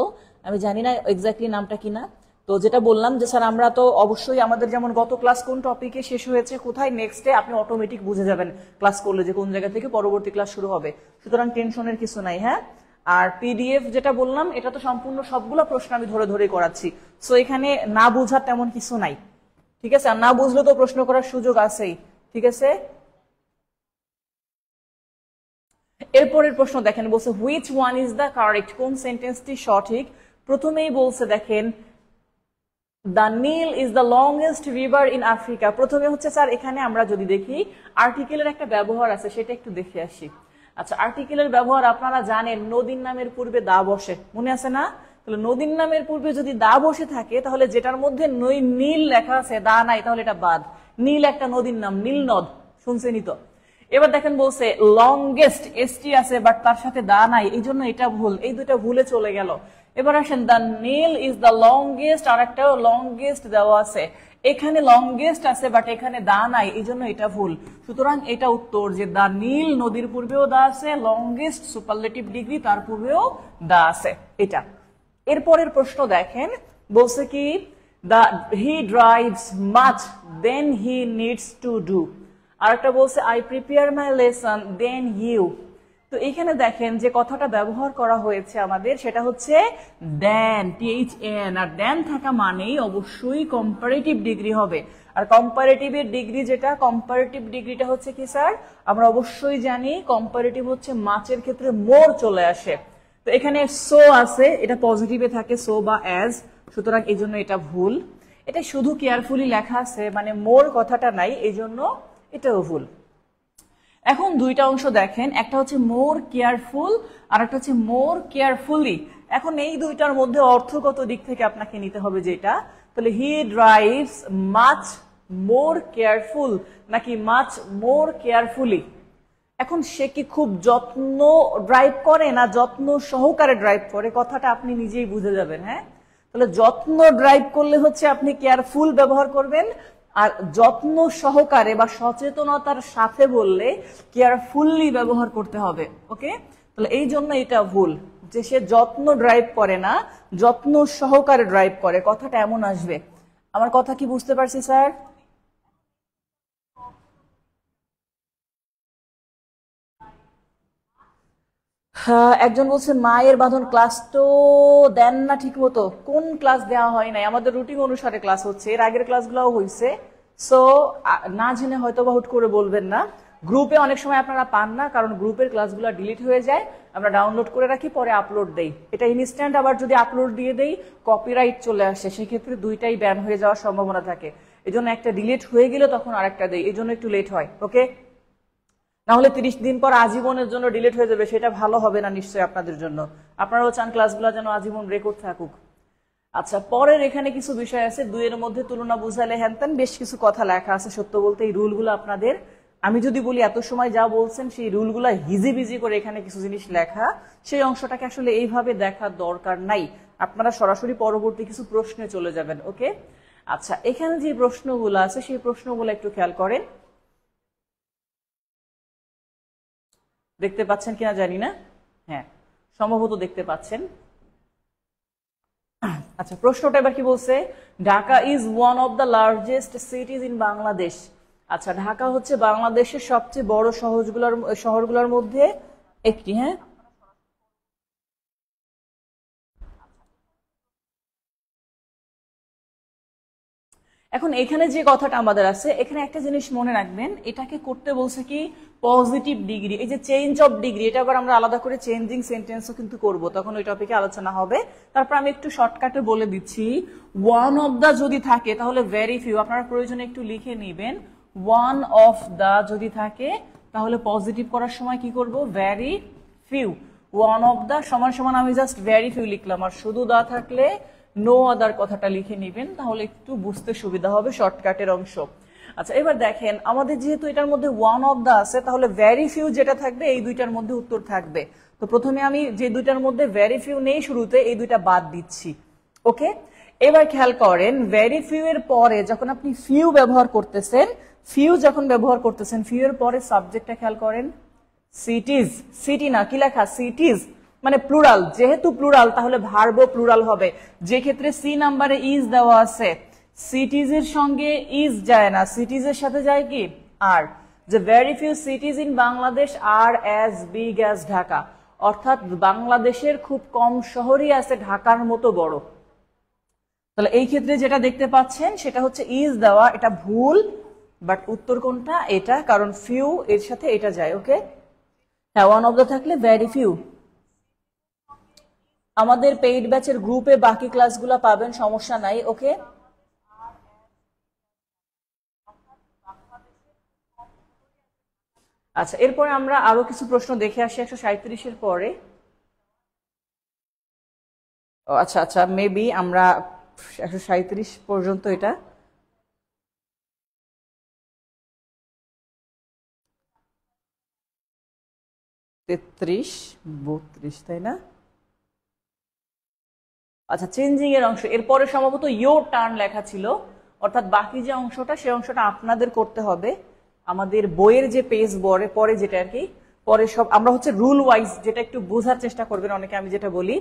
A: আমি জানি না এক্স্যাক্টলি নামটা কিনা। তো যেটা বললাম যে স্যার আমরা তো অবশ্যই আমাদের যেমন গত ক্লাস কোন টপিকে শেষ হয়েছে, কোথায় নেক্সটে, আপনি অটোমেটিক বুঝে যাবেন ক্লাস করলে যে কোন জায়গা থেকে পরবর্তী ক্লাস শুরু হবে, সুতরাং টেনশনের কিছু নাই। হ্যাঁ, আর পিডিএফ যেটা বললাম এটা তো সম্পূর্ণ সবগুলো প্রশ্ন আমি ধরে ধরে করাচ্ছি, সো এখানে না বোঝার তেমন কিছু নাই, ঠিক আছে। আর না বুঝলে তো প্রশ্ন করার সুযোগ আছেই, ঠিক আছে। এরপরের প্রশ্ন দেখেন, বলছে which one is the correct, কোন সেন্টেন্সটি সঠিক। প্রথমেই বলছে দেখেন, the Nile is the longest river in Africa. প্রথমে হচ্ছে স্যার, এখানে আমরা যদি দেখি আর্টিকেলের একটা ব্যবহার আছে, সেটা একটু দেখে আসি। আচ্ছা, আর্টিকেলের ব্যবহার আপনারা জানেন, নদীর নামের পূর্বে দা বসে, মনে আছে না? তাহলে নদীর নামের পূর্বে যদি দা বসে থাকে, তাহলে যেটার মধ্যে নীল লেখা আছে, দা নাই, তাহলে এটা বাদ। নীল একটা নদীর নাম, নীল নদ, শুনছেনই তো। এবার দেখেন বলছে লংগেস্ট, এসটি আছে বাট তার সাথে দা নাই, এই জন্য এটা ভুল, এই দুইটা ভুলে চলে গেল। এবার আসেন, the Nile is the longest, আর একটা লংগেস্ট দেওয়া আছে, এখানে লংগেস্ট আছে বাট এখানে দা নাই, এই জন্য এটা ভুল। সুতরাং এটা উত্তর, যে দ্য নীল নদীর পূর্বেও দা আছে, লংগেস্ট সুপারলেটিভ ডিগ্রি তার পূর্বেও দা আছে, এটা। এরপরের প্রশ্ন দেখেন, বলছে কি, the he drives much then he needs to do. আর একটা বলছে I prepare my lesson then you. তো এখানে দেখেন যে কথাটা ব্যবহার করা হয়েছে আমাদের, সেটা হচ্ছে দেন, THN, আর দেন থাকা মানেই অবশ্যই কম্পারেটিভ ডিগ্রি হবে। আর কম্পারেটিভের ডিগ্রি যেটা, কম্পারেটিভ ডিগ্রিটা হচ্ছে কি স্যার, আমরা অবশ্যই জানি কম্পারেটিভ হচ্ছে মাচের ক্ষেত্রে মোর চলে আসে। তো এখানে সো আছে, এটা পজিটিভে থাকে, সো বা অ্যাজ, সুতরাং এই জন্য এটা ভুল। এটা শুধু কেয়ারফুলি লেখা আছে, মানে মোর কথাটা নাই, এই জন্য এটাও ভুল। এখন দুইটা অংশ দেখেন, একটা হচ্ছে মোর কেয়ারফুল আর একটা হচ্ছে মোর কেয়ারফুলি। এখন এই দুইটার মধ্যে অর্থগত দিক থেকে আপনাকে নিতে হবে যেটা, তাহলে হি ড্রাইভস মাচ মোর কেয়ারফুল নাকি মাচ মোর কেয়ারফুলি। এখন সে কি খুব যত্ন ড্রাইভ করে না যত্ন সহকারে ড্রাইভ করে, কথাটা আপনি নিজেই বুঝে যাবেন। হ্যাঁ, তাহলে যত্ন ড্রাইভ করলে হচ্ছে আপনি কেয়ারফুল ব্যবহার করবেন, আর যত্ন সহকারে বা সচেতনতার সাথে বললে কেয়ারফুললি ব্যবহার করতে হবে। ওকে, তাহলে এই জন্য এটা ভুল, যে সে যত্ন ড্রাইভ করে না, যত্ন সহকারে ড্রাইভ করে, কথাটা এমন আসবে। আমার কথা কি বুঝতে পারছি স্যার? একজন বলছে মায়ের বাঁধন ক্লাস তো দেন না ঠিক মতো। কোন ক্লাস দেওয়া হয় নাই? আমাদের রুটিন অনুসারে ক্লাস হচ্ছে, এর আগের ক্লাসগুলোও হয়েছে, সো না জেনে হয়তো বা হুট করে বলবেন না। গ্রুপে অনেক সময় আপনারা পান না, কারণ গ্রুপের ক্লাসগুলো ডিলিট হয়ে যায়, আমরা ডাউনলোড করে রাখি, পরে আপলোড দেই। এটা ইনস্ট্যান্ট, আবার যদি আপলোড দিয়ে দেই কপিরাইট চলে আসে, সেক্ষেত্রে দুইটাই ব্যান হয়ে যাওয়ার সম্ভাবনা থাকে। এই জন্য একটা ডিলিট হয়ে গেলে তখন আরেকটা দেই, এই জন্য একটু লেট হয়। ওকে, না হলে 30 দিন পর আজীবনের জন্য ডিলিট হয়ে যাবে, সেটা ভালো হবে না নিশ্চয়ই আপনাদের জন্য। আপনারাও চান ক্লাসগুলো যেন আজীবন রেকর্ড থাকুক। আচ্ছা, পরের এখানে কিছু বিষয় আছে, দুইয়ের মধ্যে তুলনা বুঝালে হ্যানত্যান বেশ কিছু কথা লেখা আছে। সত্য বলতে এই রুলগুলো আপনাদের, আমি যদি বলি এত সময় যা বলছেন সেই রুলগুলো হিজিবিজি করে এখানে কিছু জিনিস লেখা, সেই অংশটাকে আসলে এইভাবে দেখার দরকার নাই। আপনারা সরাসরি পরবর্তী কিছু প্রশ্নে চলে যাবেন। ওকে, আচ্ছা, এখানে যে প্রশ্নগুলো আছে সেই প্রশ্নগুলো একটু খেয়াল করেন। দেখতে পাচ্ছেন কিনা জানি না, হ্যাঁ সম্ভবত দেখতে পাচ্ছেন। আচ্ছা, প্রশ্নটা এবার কি বলছে, Dhaka is one of the largest সিটিজ in Bangladesh. আচ্ছা, ঢাকা হচ্ছে বাংলাদেশের সবচেয়ে বড় শহরগুলোর মধ্যে একটি। হ্যাঁ, এখন এখানে যে কথাটা আমাদের আছে, এখানে একটা জিনিস মনে রাখবেন, এটাকে করতে বলছে কি পজিটিভ ডিগ্রি। এই যে চেঞ্জ অফ ডিগ্রি, এটা আবার আমরা আলাদা করে চেঞ্জিং সেন্টেন্সও কিন্তু করব, তখন ওই টপিকে আলোচনা হবে। তারপর আমি একটু শর্টকাটে বলে দিচ্ছি, ওয়ান অফ দা যদি থাকে তাহলে ভেরি ফিউ, আপনারা প্রয়োজনে একটু লিখে নেবেন। ওয়ান অফ দা যদি থাকে তাহলে পজিটিভ করার সময় কি করব, very few. One of the সমান সমান আমি জাস্ট ভেরি ফিউ লিখলাম, আর শুধু দা থাকলে নো আদার কথাটা লিখে নেবেন, তাহলে একটু বুঝতে সুবিধা হবে, শর্টকাটের অংশ। আচ্ছা, এবার দেখেন আমাদের যেহেতু এটার মধ্যে ওয়ান অফ দা আছে, তাহলে ভেরি ফিউ যেটা থাকবে এই দুইটার মধ্যে উত্তর থাকবে। তো প্রথমে আমি যে দুইটার মধ্যে ভেরি ফিউ নেই শুরুতে, এই দুইটা বাদ দিচ্ছি। ওকে, এবার খেয়াল করেন, ভেরি ফিউ এর পরে যখন আপনি ফিউ ব্যবহার করতেছেন, ফিউ এর পরে সাবজেক্টটা খেয়াল করেন, সিটিজ, সিটি না, কি লেখা, সিটিজ মানে প্লুরাল, যেহেতু প্লুরাল তাহলে ভার্বও প্লুরাল হবে। যে ক্ষেত্রে সি নাম্বারে ইজ দেওয়া আছে, সিটিজ এর সঙ্গে ইজ যায় না, সিটিজ এর সাথে যায় কি আর। যে very few cities in Bangladesh are as big as Dhaka, অর্থাৎ বাংলাদেশের খুব কম শহরই আছে ঢাকার মতো বড়। তাহলে এই ক্ষেত্রে যেটা দেখতে পাচ্ছেন সেটা হচ্ছে ইজ দেওয়া, এটা ভুল, বাট উত্তর কোনটা, এটা, কারণ ফিউ এর সাথে এটা যায়। ওকে, হ্যাঁ, ওয়ান অফ দা থাকলে ভেরি ফিউ। আমাদের পেইড ব্যাচের গ্রুপে বাকি ক্লাসগুলো পাবেন, সমস্যা নাই। ওকে, আচ্ছা, এরপরে আমরা আরো কিছু প্রশ্ন দেখে আসি 137-এর পরে। আচ্ছা আচ্ছা, মেবি আমরা 137 পর্যন্ত এটা, তেত্রিশ 32, তাই না? আচ্ছা, চেঞ্জিং এর অংশ, এরপরে সম্ভবত ইয়োর টার্ন লেখা ছিল, অর্থাৎ বাকি যে অংশটা সেই অংশটা আপনাদের করতে হবে। আমাদের বইয়ের যে পেজ পরে যেটা আর কি, পরে সব আমরা হচ্ছে রুল ওয়াইজ, যেটা একটু বোঝার চেষ্টা করবেন অনেকে, আমি যেটা বলি,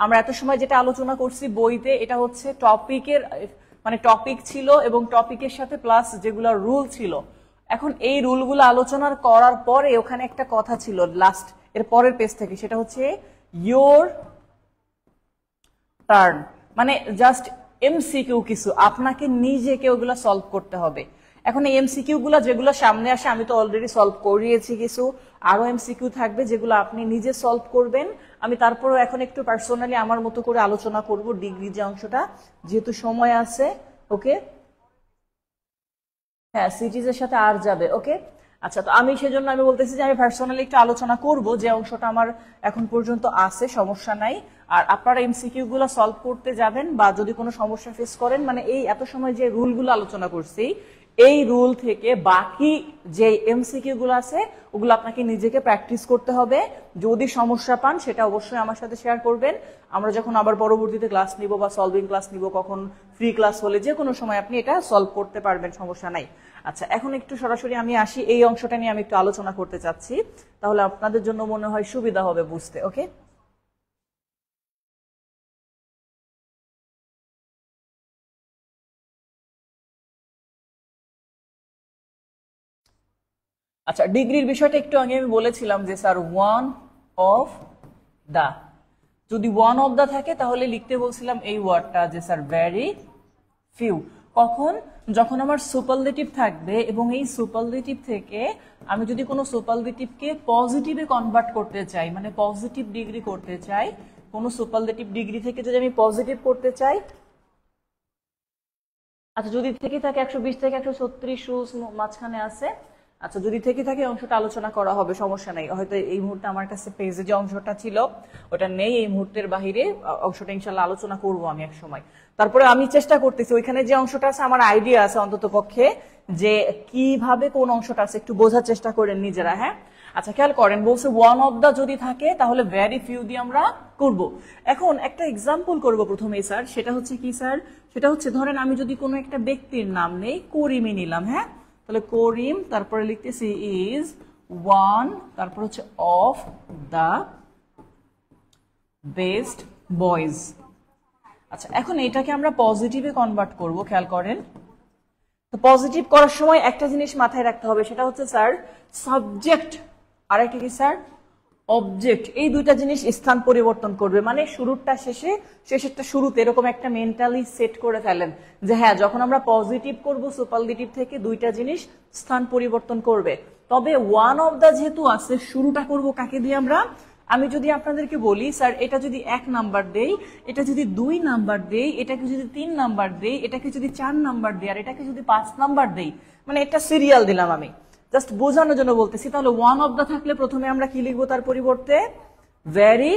A: আমরা এত সময় যেটা আলোচনা করছি বইতে, এটা হচ্ছে টপিকের মানে টপিক ছিল এবং টপিকের সাথে প্লাস যেগুলো রুল ছিল। এখন এই রুলগুলো আলোচনা করার পরে ওখানে একটা কথা ছিল লাস্ট এর পরের পেজ থেকে, সেটা হচ্ছে ইয়োর টার্ন, মানে জাস্ট এমসিকিউ কিছু, আপনাকে নিজেকে ওগুলো সলভ করতে হবে। এখন এই এমসিকিউ গুলা যেগুলো সামনে আসে, আমি তো অলরেডি সলভ করিয়েছি কিছু, আরো এমসিকিউ থাকবে যেগুলো আপনি নিজে সলভ করবেন। আমি তারপরেও এখন একটু পার্সোনালি আমার মতো করে আলোচনা করব ডিগ্রি যে অংশটা, যেহেতু সময় আছে। ওকে, হ্যাঁ, সিটিজের সাথে আর যাবে। ওকে, আচ্ছা, তো আমি সেজন্য আমি বলতেছি যে আমি পার্সোনালি একটু আলোচনা করব যে অংশটা আমার এখন পর্যন্ত আছে, সমস্যা নাই। আর আপনারা এমসিকিউ গুলো সলভ করতে যাবেন, বা যদি কোনো সমস্যা ফেস করেন, মানে এই এত সময় যে রুলগুলো আলোচনা করছি, এই রুল থেকে বাকি যে এমসিকিউ গুলো আছে ওগুলো আপনাকে নিজেকে প্র্যাকটিস করতে হবে। যদি সমস্যা পান সেটা অবশ্যই আমার সাথে শেয়ার করবেন। আমরা যখন আবার পরবর্তীতে ক্লাস নিব বা সলভিং ক্লাস নিব, কখন ফ্রি ক্লাস হলে যে কোনো সময় আপনি এটা সলভ করতে পারবেন, সমস্যা নাই। আচ্ছা, এখন একটু সরাসরি আমি আসি, এই অংশটা নিয়ে আমি একটু আলোচনা করতে চাচ্ছি, তাহলে আপনাদের জন্য মনে হয় সুবিধা হবে বুঝতে। ওকে, আচ্ছা, ডিগ্রির বিষয়টা একটু আগে আমি বলেছিলাম যে স্যার ওয়ান অফ দা, যদি ওয়ান অফ দা থাকে তাহলে লিখতে বলছিলাম এই ওয়ার্ডটা যে স্যার ভেরি ফিউ। কখন? যখন আমার সুপারলেটিভ থাকবে এবং এই সুপারলেটিভ থেকে আমি যদি কোনো সুপারলেটিভকে পজিটিভে কনভার্ট করতে চাই, মানে পজিটিভ ডিগ্রি করতে চাই, কোনো সুপারলেটিভ ডিগ্রি থেকে যদি আমি পজিটিভ করতে চাই, আচ্ছা যদি থেকে থাকে 120 থেকে 136 রুলস মাঝখানে আছে, আচ্ছা যদি থেকে থাকে অংশটা আলোচনা করা হবে, সমস্যা নাই। হয়তো এই মুহূর্তে আমার কাছে পেজে যে অংশটা ছিল ওটা নেই, এই মুহূর্তের বাহিরে অংশটা ইনশাল্লাহ আলোচনা করবো আমি এক সময়। তারপরে আমি চেষ্টা করতেছি ওইখানে যে অংশটা আছে আমার আইডিয়া আছে অন্তত পক্ষে যে কিভাবে কোন অংশটা আছে একটু বোঝার চেষ্টা করেন নিজেরা। হ্যাঁ আচ্ছা খেয়াল করেন, বলছে ওয়ান অফ দা যদি থাকে তাহলে ভেরি ফিউ দিয়ে আমরা করব। এখন একটা এক্সাম্পল করব প্রথমেই স্যার, সেটা হচ্ছে কি স্যার, সেটা হচ্ছে ধরেন আমি যদি কোনো একটা ব্যক্তির নাম নেই, করিমই নিলাম। হ্যাঁ তাহলে করিম, তারপরে লিখতেছি ইজ ওয়ান, তারপর হচ্ছে অফ দা বেস্ট বয়েজ। আচ্ছা এখন এটাকে আমরা পজিটিভে কনভার্ট করব, খেয়াল করেন। তো পজিটিভ করার সময় একটা জিনিস মাথায় রাখতে হবে, সেটা হচ্ছে স্যার সাবজেক্ট আর একটা কি স্যার অবজেক্ট, এই দুইটা জিনিস স্থান পরিবর্তন করবে। মানে শুরুরটা শেষে, শেষেরটা শুরুতে, এরকম একটা মেন্টালি সেট করে ফেলেন যে হ্যাঁ যখন আমরা পজিটিভ করব সুপারলেটিভ থেকে দুইটা জিনিস স্থান পরিবর্তন করবে। তবে ওয়ান অফ দা যেহেতু আছে, শুরুটা করব কাকে দিয়ে আমরা? আমি যদি আপনাদেরকে বলি স্যার এটা যদি 1 নাম্বার দেই, এটা যদি 2 নাম্বার দেই, এটাকে যদি 3 নাম্বার দেই, এটাকে যদি 4 নাম্বার দেই, আর এটাকে যদি 5 নাম্বার দেই, মানে এটা সিরিয়াল দিলাম আমি জাস্ট বোঝানোর জন্য বলতেছি। তাহলে ওয়ান অফ দা থাকলে প্রথমে আমরা কি লিখবো তার পরিবর্তে? ভেরি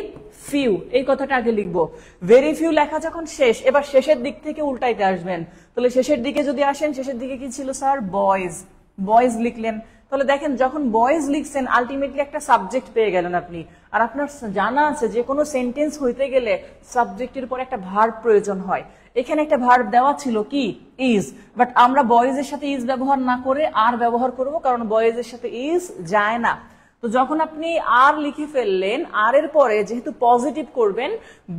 A: ফিউ, এই কথাটা আগে লিখবো। ভেরি ফিউ লেখা যখন শেষ, এবার শেষের দিক থেকে উল্টাইতে আসবেন। তাহলে শেষের দিকে যদি আসেন, শেষের দিকে কি ছিল স্যার? বয়েজ, বয়েজ লিখলেন। তাহলে দেখেন যখন বয়েজ লিখছেন আলটিমেটলি একটা সাবজেক্ট পেয়ে গেলেন আপনি। আর আপনার জানা আছে যে কোনো সেন্টেন্স হইতে গেলে সাবজেক্টের পর একটা ভার্ব প্রয়োজন হয়। এখানে একটা ভার্ব দেওয়া ছিল কি? ইজ, বাট আমরা বয়েজের সাথে ইজ ব্যবহার না করে আর ব্যবহার করব, কারণ বয়েজের সাথে ইজ যায় না। তো যখন আপনি আর লিখে ফেললেন, আর এর পরে যেহেতু পজিটিভ করবেন,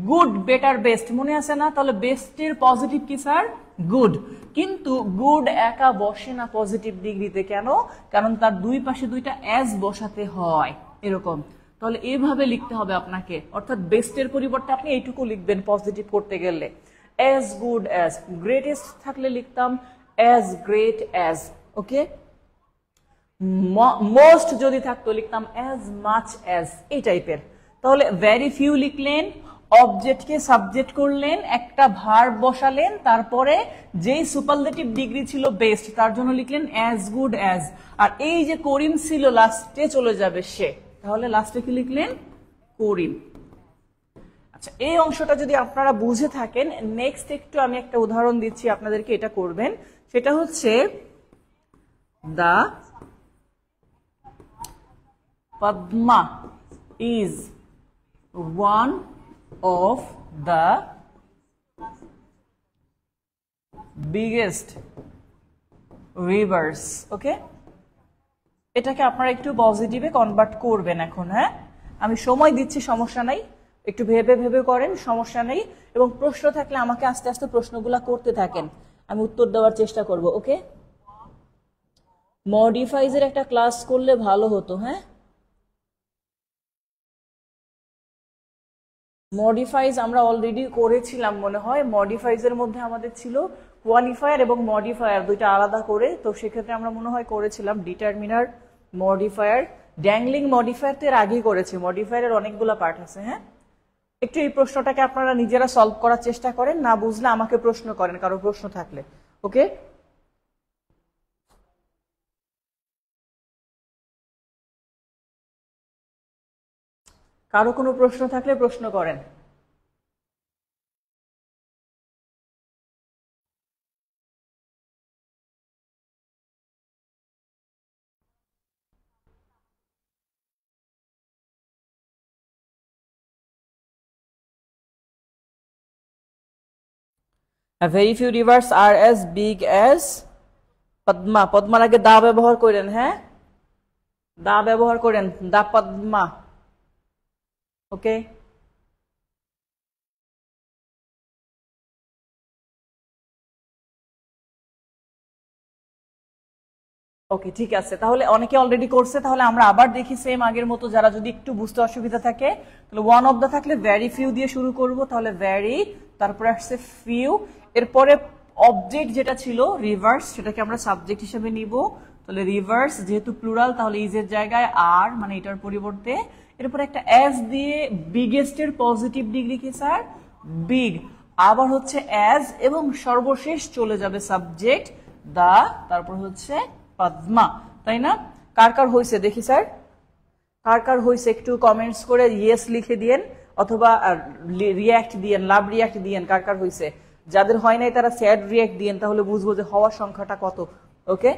A: গুড, বেটার, বেস্ট মনে আছে না? তাহলে বেস্টের পজিটিভ কি স্যার? গুড। কিন্তু গুড একা বসে না পজিটিভ ডিগ্রিতে, কেন? কারণ তার দুই পাশে দুইটা অ্যাজ বসাতে হয়, এরকম। তাহলে এভাবে লিখতে হবে আপনাকে, অর্থাৎ বেস্টের পরিবর্তে আপনি এইটুকু লিখবেন পজিটিভ করতে গেলে। অ্যাজ গুড অ্যাজ, গ্রেটেস্ট থাকলে লিখতাম অ্যাজ গ্রেট অ্যাজ, ওকে। মোস্ট যদি থাকতো লিখতাম অ্যাজ মাচ অ্যাজ, এই টাইপের। তাহলে ভেরি ফিউ লিখলেন, অবজেক্টকে সাবজেক্ট করলেন, একটা ভার্ব বসালেন, তারপরে যেই সুপারলেটিভ ডিগ্রি ছিল বেস্ট তার জন্য লিখলেন অ্যাজ গুড অ্যাজ। আর এই যে করিম ছিল লাস্টে চলে যাবে সে, তাহলে লাস্টে কি লিখলেন? করিম। আচ্ছা এই অংশটা যদি আপনারা বুঝে থাকেন, নেক্সট একটু আমি একটা উদাহরণ দিচ্ছি আপনাদেরকে, এটা করবেন। সেটা হচ্ছে দা Padma is one of the biggest rivers, ওকে। এটাকে আপনারা একটু পজিটিভে কনভার্ট করবেন এখন। হ্যাঁ আমি সময় দিচ্ছি, সমস্যা নাই, একটু ভেবে ভেবে করেন, সমস্যা নেই। এবং প্রশ্ন থাকলে আমাকে আস্তে আস্তে প্রশ্নগুলা করতে থাকেন, আমি উত্তর দেওয়ার চেষ্টা করব, ওকে। মডিফাইজের একটা ক্লাস করলে ভালো হতো। হ্যাঁ মডিফাইজ আমরা অলরেডি করেছিলাম মনে হয়। মডিফাইজের মধ্যে আমাদের ছিল কোয়ালিফায়ার এবং মডিফায়ার দুইটা আলাদা করে, তো সেক্ষেত্রে আমরা মনে হয় করেছিলাম ডিটারমিনার, মডিফায়ার, ড্যাংলিং মডিফায়ার তো এর আগেই করেছি। মডিফায়ারের অনেকগুলো পার্ট আছে। হ্যাঁ একটু এই প্রশ্নটাকে আপনারা নিজেরা সলভ করার চেষ্টা করেন, না বুঝলে আমাকে প্রশ্ন করেন কারো প্রশ্ন থাকলে, ওকে। কারো কোনো প্রশ্ন থাকলে প্রশ্ন করেন। very few rivers are as big as Padma. পদ্মার আগে দা ব্যবহার করেন। হ্যাঁ দা ব্যবহার করেন, দা পদ্মা, ওকে। ওকে ঠিক আছে, তাহলে অনেকে অলরেডি করছে, তাহলে আমরা আবার দেখি সেম আগের মতো। যারা যদি একটু বুঝতে অসুবিধা থাকে, তাহলে ওয়ান অফ দা থাকলে ভেরি ফিউ দিয়ে শুরু করব। তাহলে ভেরি, তারপরে আসছে ফিউ, এরপরে অবজেক্ট যেটা ছিল রিভার্স, সেটাকে আমরা সাবজেক্ট হিসেবে নিব। তাহলে রিভার্স যেহেতু প্লুরাল, তাহলে ইজ এর জায়গায় আর, মানে এটার পরিবর্তে এরপর একটা এস দিয়ে বিগেস্ট এর পজিটিভ ডিগ্রি কি স্যার? বিগ। আবার হচ্ছে অ্যাজ, এবং সর্বশেষ চলে যাবে সাবজেক্ট দা, তারপর হচ্ছে পদ্মা, তাই না? কার কার হয়েছে দেখি স্যার, কার কার হয়েছে একটু কমেন্টস করে ইয়েস লিখে দিয়েন, অথবা রিয়াক্ট দিয়েন, লাভ রিয়াক্ট দিয়েন, কার কার হয়েছে। যাদের হয় নাই তারা স্যাড রিয়াক্ট দিয়েন, তাহলে বুঝবো যে হওয়ার সংখ্যাটা কত। ওকে,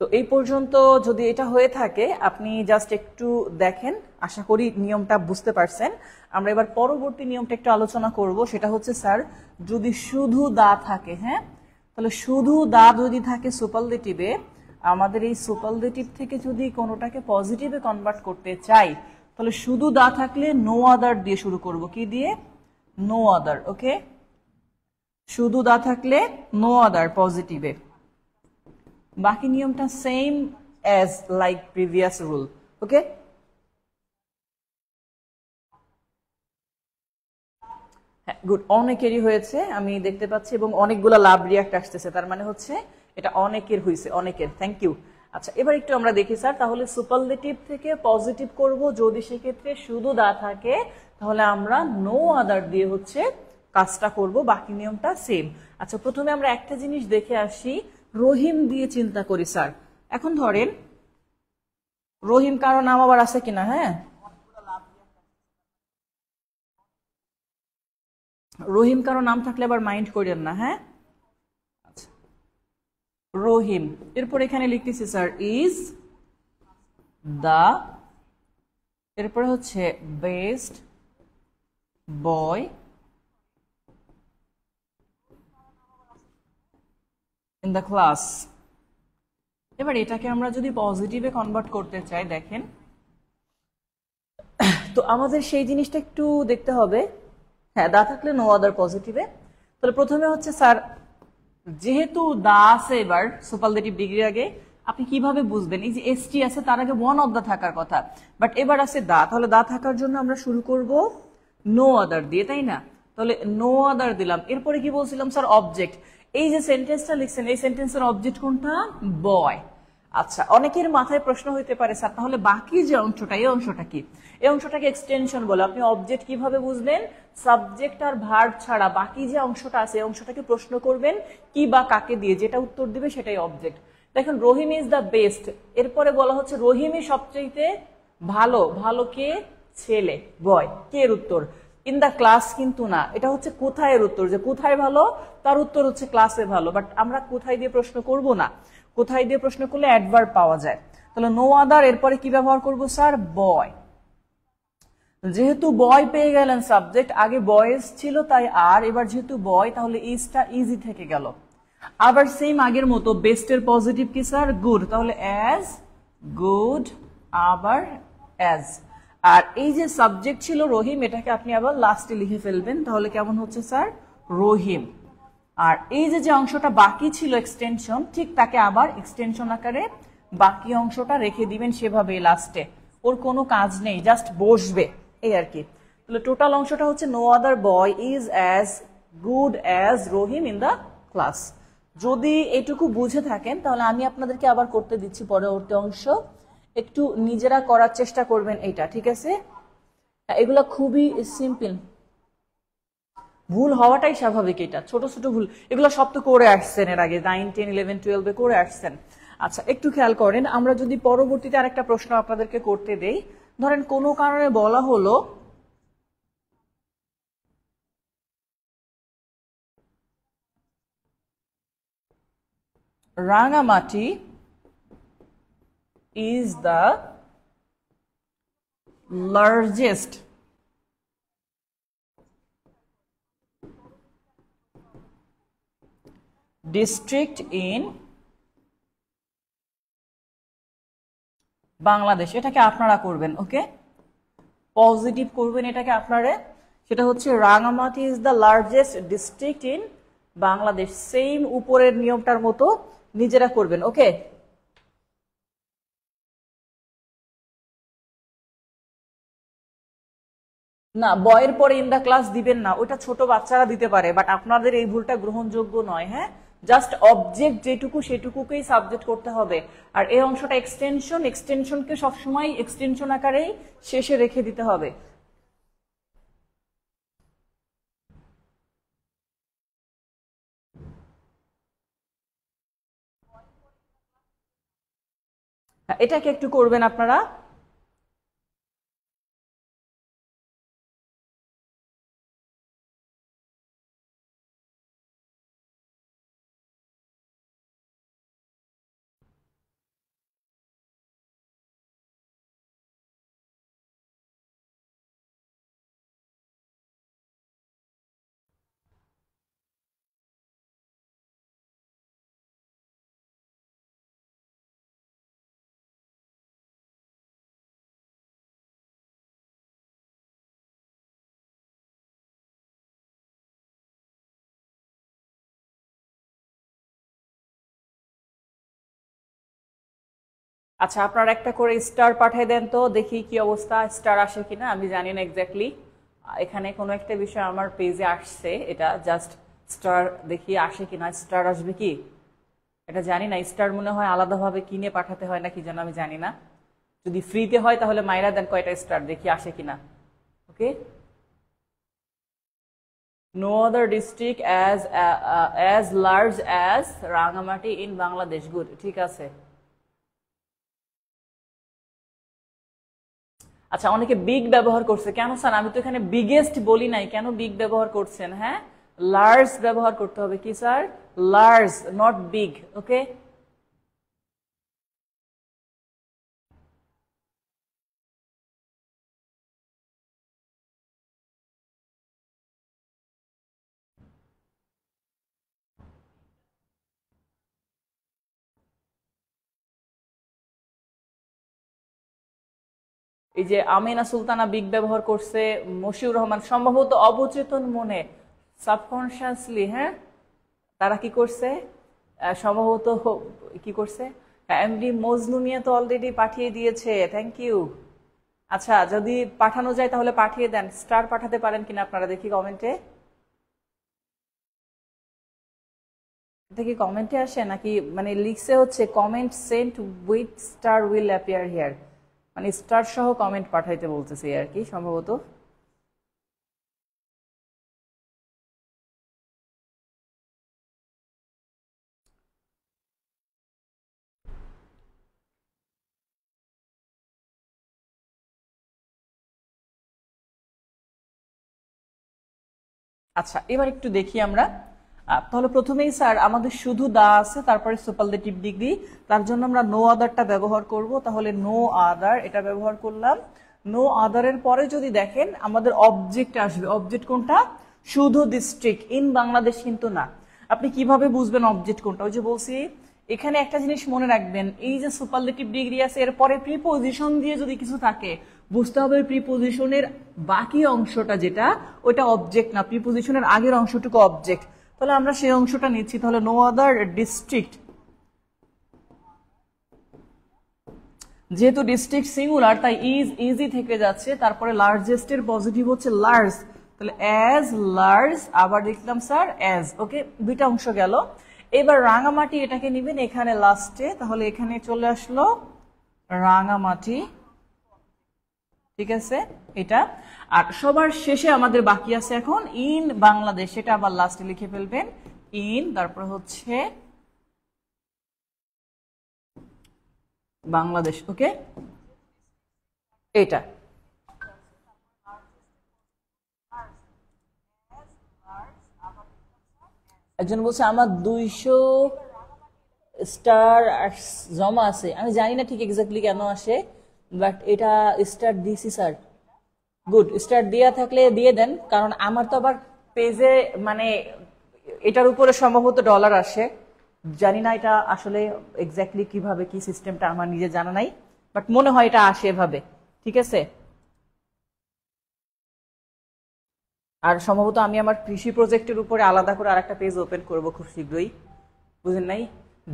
A: তো এই পর্যন্ত যদি এটা হয়ে থাকে আপনি জাস্ট একটু দেখেন, আশা করি নিয়মটা বুঝতে পারছেন। আমরা এবার পরবর্তী নিয়মটা একটু আলোচনা করব, সেটা হচ্ছে স্যার যদি শুধু দা থাকে, হ্যাঁ, তাহলে শুধু দা যদি থাকে সুপারলেটিভে, আমাদের এই সুপারলেটিভ থেকে যদি কোনোটাকে পজিটিভে কনভার্ট করতে চাই, তাহলে শুধু দা থাকলে নো আদার দিয়ে শুরু করব। কি দিয়ে? No other. ওকে, শুধু দা থাকলে নো আদার পজিটিভে। বাকি নিয়মটা same as like previous rule. Okay, হ্যাঁ, গুড। অনেকেরই হয়েছে আমি দেখতে পাচ্ছি, এবং অনেকগুলো লাভ রিয়াক্ট আসতেছে, তার মানে হচ্ছে এটা অনেকের হয়েছে, অনেকের। Thank you. আচ্ছা, এবার একটু আমরা দেখি স্যার, তাহলে সুপারলেটিভ থেকে পজিটিভ করব, যদি সেক্ষেত্রে শুধু দা থাকে তাহলে আমরা নো আদার দিয়ে হচ্ছে কাজটা করব, বাকি নিয়মটা সেম। আচ্ছা, প্রথমে আমরা একটা জিনিস দেখে আসি, রহিম দিয়ে চিন্তা করি স্যার। এখন ধরেন রহিম কারো নাম আবার আছে কিনা, হ্যাঁ, রহিম কারো নাম থাকলে আবার মাইন্ড করেন না, হ্যাঁ। আচ্ছা, রহিম, এরপর এখানে লিখতেছি স্যার ইজ দা, এরপরে হচ্ছে best boy in the class. এবার এটাকে আমরা যদি পজিটিভে কনভার্ট করতে চাই, দেখেন তো আমাদের সেই জিনিসটা একটু দেখতে হবে। হ্যাঁ, দা থাকলে নো আদার পজিটিভে। তাহলে প্রথমে হচ্ছে স্যার যেহেতু দা আছে এবার সুপারলেটিভ ডিগ্রি আগে, আপনি কিভাবে বুঝবেন? এই যে এসটি আছে তার আগে ওয়ান অফ দা থাকার কথা, বাট এবার আছে দা, তাহলে দা থাকার জন্য আমরা শুরু করব নো আদার দিয়ে, তাই না? তাহলে নো আদার দিলাম। এরপরে কি বলছিলাম স্যার? অবজেক্ট। এই যে সেন্টেন্সটা লিখছেন, এই সেন্টেন্সের অবজেক্ট কোনটা? বয়। আচ্ছা, অনেকের মাথায় প্রশ্ন হইতে পারে স্যার তাহলে বাকি যে অংশটা, এই অংশটা কি? এই অংশটাকে এক্সটেনশন বলে। আপনি অবজেক্ট কিভাবে বুঝলেন? সাবজেক্ট আর ভার্ব ছাড়া বাকি যে অংশটা আছে এই অংশটাকে প্রশ্ন করবেন কি বা কাকে দিয়ে, যেটা উত্তর দিবে সেটাই অবজেক্ট। দেখেন রহিম ইজ দ্য বেস্ট, এরপরে বলা হচ্ছে রহিমই সবচেয়ে ভালো। ভালো কে? ছেলে, বয়। কে এর উত্তর? ইন দ্য ক্লাস কিন্তু না, এটা হচ্ছে কোথায় এর উত্তর, যে কোথায় ভালো তার উত্তর হচ্ছে ক্লাসে ভালো। বাট আমরা কোথায় দিয়ে প্রশ্ন করব না, কোথায় দিয়ে প্রশ্ন করলে অ্যাডভার্ব পাওয়া যায়। তাহলে নো আদার, এরপরে কি ব্যবহার করব স্যার? বয়। যেহেতু বয় পেয়ে গেলেন সাবজেক্ট, আগে বয়েজ ছিল তাই আর, এবার যেহেতু বয় তাহলে ইজটা ইজি থেকে গেল। আবার সেম আগের মতো বেস্টের পজিটিভ কি স্যার? গুড, তাহলে অ্যাজ গুড, আবার অ্যাজ। আর এই যে সাবজেক্ট ছিল রহিম, এটাকে আপনি আবার লাস্টে লিখে ফেলবেন, তাহলে কেমন হচ্ছে স্যার? রহিম। আর এই যে অংশটা বাকি ছিল এক্সটেনশন, ঠিক তাকে আবার এক্সটেনশন আকারে বাকি অংশটা রেখে দিবেন সেভাবে লাস্টে। ওর কোনো কাজ নেই, জাস্ট বসবে, এই আর কি। তাহলে টোটাল অংশটা হচ্ছে no other boy is as good as Rahim in the class. যদি এইটুকু বুঝে থাকেন তাহলে আমি আপনাদেরকে আবার করতে দিচ্ছি পরবর্তী অংশ, একটু নিজেরা করার চেষ্টা করবেন এটা, ঠিক আছে? এগুলো খুবই সিম্পল, ভুল হওয়াটাই স্বাভাবিক, এটা ছোট ছোট ভুল, এগুলো সব তো করে আসছেন এর আগে 9, 10, 11, 12 করে আসছেন। আচ্ছা, একটু খেয়াল করেন, আমরা যদি পরবর্তীতে আরেকটা প্রশ্ন আপনাদেরকে করতে দেই, ধরেন কোনো কারণে বলা হলো Rangamati is the largest district in Bangladesh. এটাকে আপনারা করবেন, ওকে, পজিটিভ করবেন এটাকে আপনারা। সেটা হচ্ছে Rangamati is the largest district in Bangladesh. Same উপরের নিয়মটার মতো নিজেরা করবেন, ওকে। না, বয়ের পরে ইন দা ক্লাস দিবেন না, ওটা ছোট বাচ্চারা দিতে পারে, বাট আপনাদের এই ভুলটা গ্রহণযোগ্য নয়। হ্যাঁ, জাস্ট অবজেক্ট যেটুকু সেটুকুকেই সাবজেক্ট করতে হবে। আর এই অংশটা এক্সটেনশন, এক্সটেনশনকে সবসময় এক্সটেনশন আকারেই শেষে রেখে দিতে হবে। এটাকে একটু করবেন আপনারা। আচ্ছা, আপনারা একটা করে স্টার পাঠিয়ে দেন তো, দেখি কি অবস্থা, স্টার আসে কিনা। আমি জানি না এক্স্যাক্টলি, এখানে কোনো একটা বিষয় আমার পেজে আসছে, এটা জাস্ট স্টার দেখি আসে কিনা। স্টার আসবে কি এটা জানি না, স্টার মনে হয় আলাদাভাবে কিনে পাঠাতে হয় না কি যেন, আমি জানি না। যদি ফ্রিতে হয় তাহলে মাইরা দেন কয়টা স্টার, দেখি আসে কিনা। Okay, no other district as large as Rangamati in Bangladesh. Good, ঠিক আছে। আচ্ছা, অনেকে বিগ ব্যবহার করছে কেন স্যার? আমি তো এখানে বিগেস্ট বলি নাই, কেন বিগ ব্যবহার করছেন? হ্যাঁ, লার্জ ব্যবহার করতে হবে। কি sir? Large, not big. Okay, এই যে আমিনা সুলতানা বিগ ব্যবহার করছে, মশিউর রহমান সম্ভবত অবচেতন মনে, সাবকনশিয়াসলি। হ্যাঁ, তারা কি করছে? সম্ভবত কি করছে? এমডি মজনু মিয়া তো অলরেডি পাঠিয়ে দিয়েছে, থ্যাংক ইউ। আচ্ছা, যদি পাঠানো যায় তাহলে পাঠিয়ে দেন। স্টার পাঠাতে পারেন কিনা আপনারা দেখি কমেন্টে। এটা কি কমেন্টে আসে নাকি মানে লিখছে হচ্ছে comment Saint with star will appear here, মানে স্টার সহ কমেন্ট পাঠাইতে বলতেছে আর কি সম্ভবত। আচ্ছা, এবার একটু দেখি আমরা। তাহলে প্রথমেই স্যার আমাদের শুধু দা আছে, তারপরে সুপারলেটিভ ডিগ্রি, তার জন্য আমরা নো আদারটা ব্যবহার করব। তাহলে নো আদার এটা ব্যবহার করলাম। নো আদারের পরে যদি দেখেন আমাদের অবজেক্ট আসবে। অবজেক্ট কোনটা? শুধু ডিস্ট্রিক্ট, ইন বাংলাদেশ কিন্তু না। আপনি কিভাবে বুঝবেন অবজেক্ট কোনটা? ওই যে বলছি, এখানে একটা জিনিস মনে রাখবেন, এই যে সুপারলেটিভ ডিগ্রি আছে এরপরে প্রিপোজিশন দিয়ে যদি কিছু থাকে বুঝতে হবে প্রিপোজিশনের বাকি অংশটা যেটা ওটা অবজেক্ট না, প্রিপোজিশনের আগের অংশটুকু অবজেক্ট। তাহলে আমরা সেই অংশটা নিচ্ছি। তাহলে নো আদার ডিস্ট্রিক্ট, যেহেতু ডিস্ট্রিক্ট সিঙ্গুলার তাই ইজি থেকে যাচ্ছে। তারপরে লার্জেস্টের পজিটিভ হচ্ছে লার্জ, তাহলে অ্যাজ লার্জ, আবার দেখলাম স্যার অ্যাজ। ওকে, দুইটা অংশ গেল। এবার রাঙামাটি এটাকে নিবেন এখানে লাস্টে, তাহলে এখানে চলে আসলো রাঙামাটি, ঠিক আছে এটা। আর সবার শেষে আমাদের বাকি আছে এখন ইন বাংলাদেশ, সেটা আবার লাস্টে লিখে ফেলবেন ইন, তারপর হচ্ছে বাংলাদেশ। ওকে, এটা একজন বলছে আমার 200 স্টার জমা আছে। আমি জানি না ঠিক এক্স্যাক্টলি কেন আসে, বাট এটা স্টার দিছি স্যার। গুড, স্টার দেওয়া থাকলে দিয়ে দেন, কারণ আমার তো আবার পেজে মানে এটার উপরে সম্ভবত ডলার আসে। জানি না এটা আসলে এক্স্যাক্টলি কিভাবে কি সিস্টেমটা আমার নিজে জানা নাই, বাট মনে হয় এটা আসে এভাবে। ঠিক আছে, আর সম্ভবত আমি আমার কৃষি প্রজেক্টের উপরে আলাদা করে আরেকটা পেজ ওপেন করব খুব শীঘ্রই, বুঝেন নাই?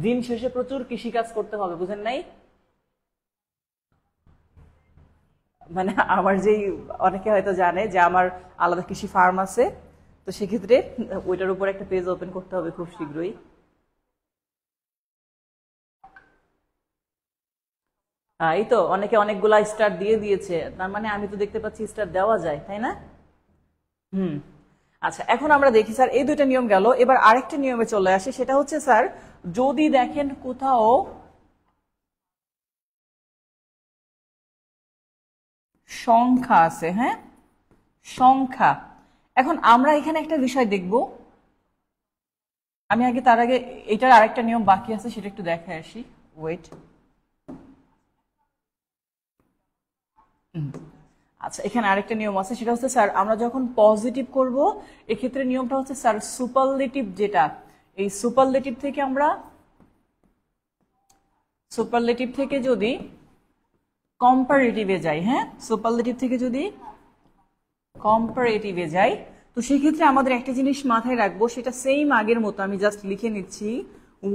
A: দিন শেষে প্রচুর কৃষি কাজ করতে হবে, বুঝেন নাই? মানে আমার যেই, অনেকে হয়তো জানে যে আমার আলাদা কৃষি ফার্ম আছে, তো সেক্ষেত্রে ওইটার উপর একটা পেজ ওপেন করতে হবে খুব শীঘ্রই। এই তো অনেকে অনেকগুলা স্টার দিয়ে দিয়েছে, তার মানে আমি তো দেখতে পাচ্ছি স্টার দেওয়া যায়, তাই না? হুম। আচ্ছা, এখন আমরা দেখি স্যার এই দুইটা নিয়ম গেল, এবার আরেকটা নিয়মে চলে আসে, সেটা হচ্ছে স্যার যদি দেখেন কোথাও সংখ্যা আছে, হ্যাঁ সংখ্যা। এখন আমরা এখানে একটা বিষয় দেখব, আমি আগে তার আগে এটার আরেকটা নিয়ম বাকি আছে সেটা একটু দেখে আসি। ওয়েট। আচ্ছা, এখানে আরেকটা নিয়ম আছে, সেটা হচ্ছে স্যার আমরা যখন পজিটিভ করব এক্ষেত্রে নিয়মটা হচ্ছে স্যার সুপারলেটিভ, যেটা এই সুপারলেটিভ থেকে যদি কম্পারেটিভে যাই, হ্যাঁ সুপারলেটিভ থেকে যদি কম্পারেটিভে যাই, তো সেক্ষেত্রে আমাদের একটা জিনিস মাথায় রাখবো, সেটা সেম আগের মতো আমি জাস্ট লিখে নিচ্ছি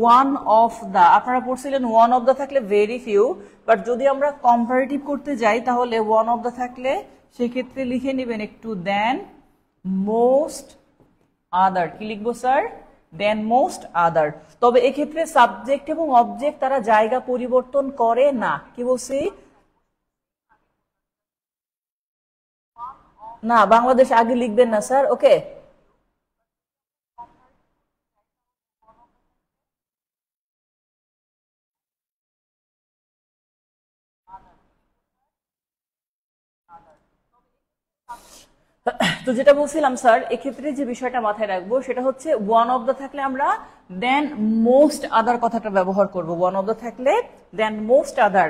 A: ওয়ান অফ দা। আপনারা পড়ছিলেন ওয়ান অফ দা থাকলে ভেরি ফিউ, বাট যদি আমরা কম্পারেটিভ করতে যাই তাহলে ওয়ান অফ দা থাকলে সেক্ষেত্রে লিখে নেবেন একটু দেন মোস্ট আদার। কি লিখবো স্যার? দেন মোস্ট আদার। তবে এক্ষেত্রে সাবজেক্ট এবং অবজেক্ট তারা জায়গা পরিবর্তন করে না। কি বলছি? না, বাংলাদেশ আগে লিখবেন না স্যার, ওকে। তো যেটা বলছিলাম স্যার, এক্ষেত্রে যে বিষয়টা মাথায় রাখবো সেটা হচ্ছে ওয়ান অফ দা থাকলে আমরা দেন মোস্ট আদার কথাটা ব্যবহার করব। ওয়ান অফ দা থাকলে দেন মোস্ট আদার।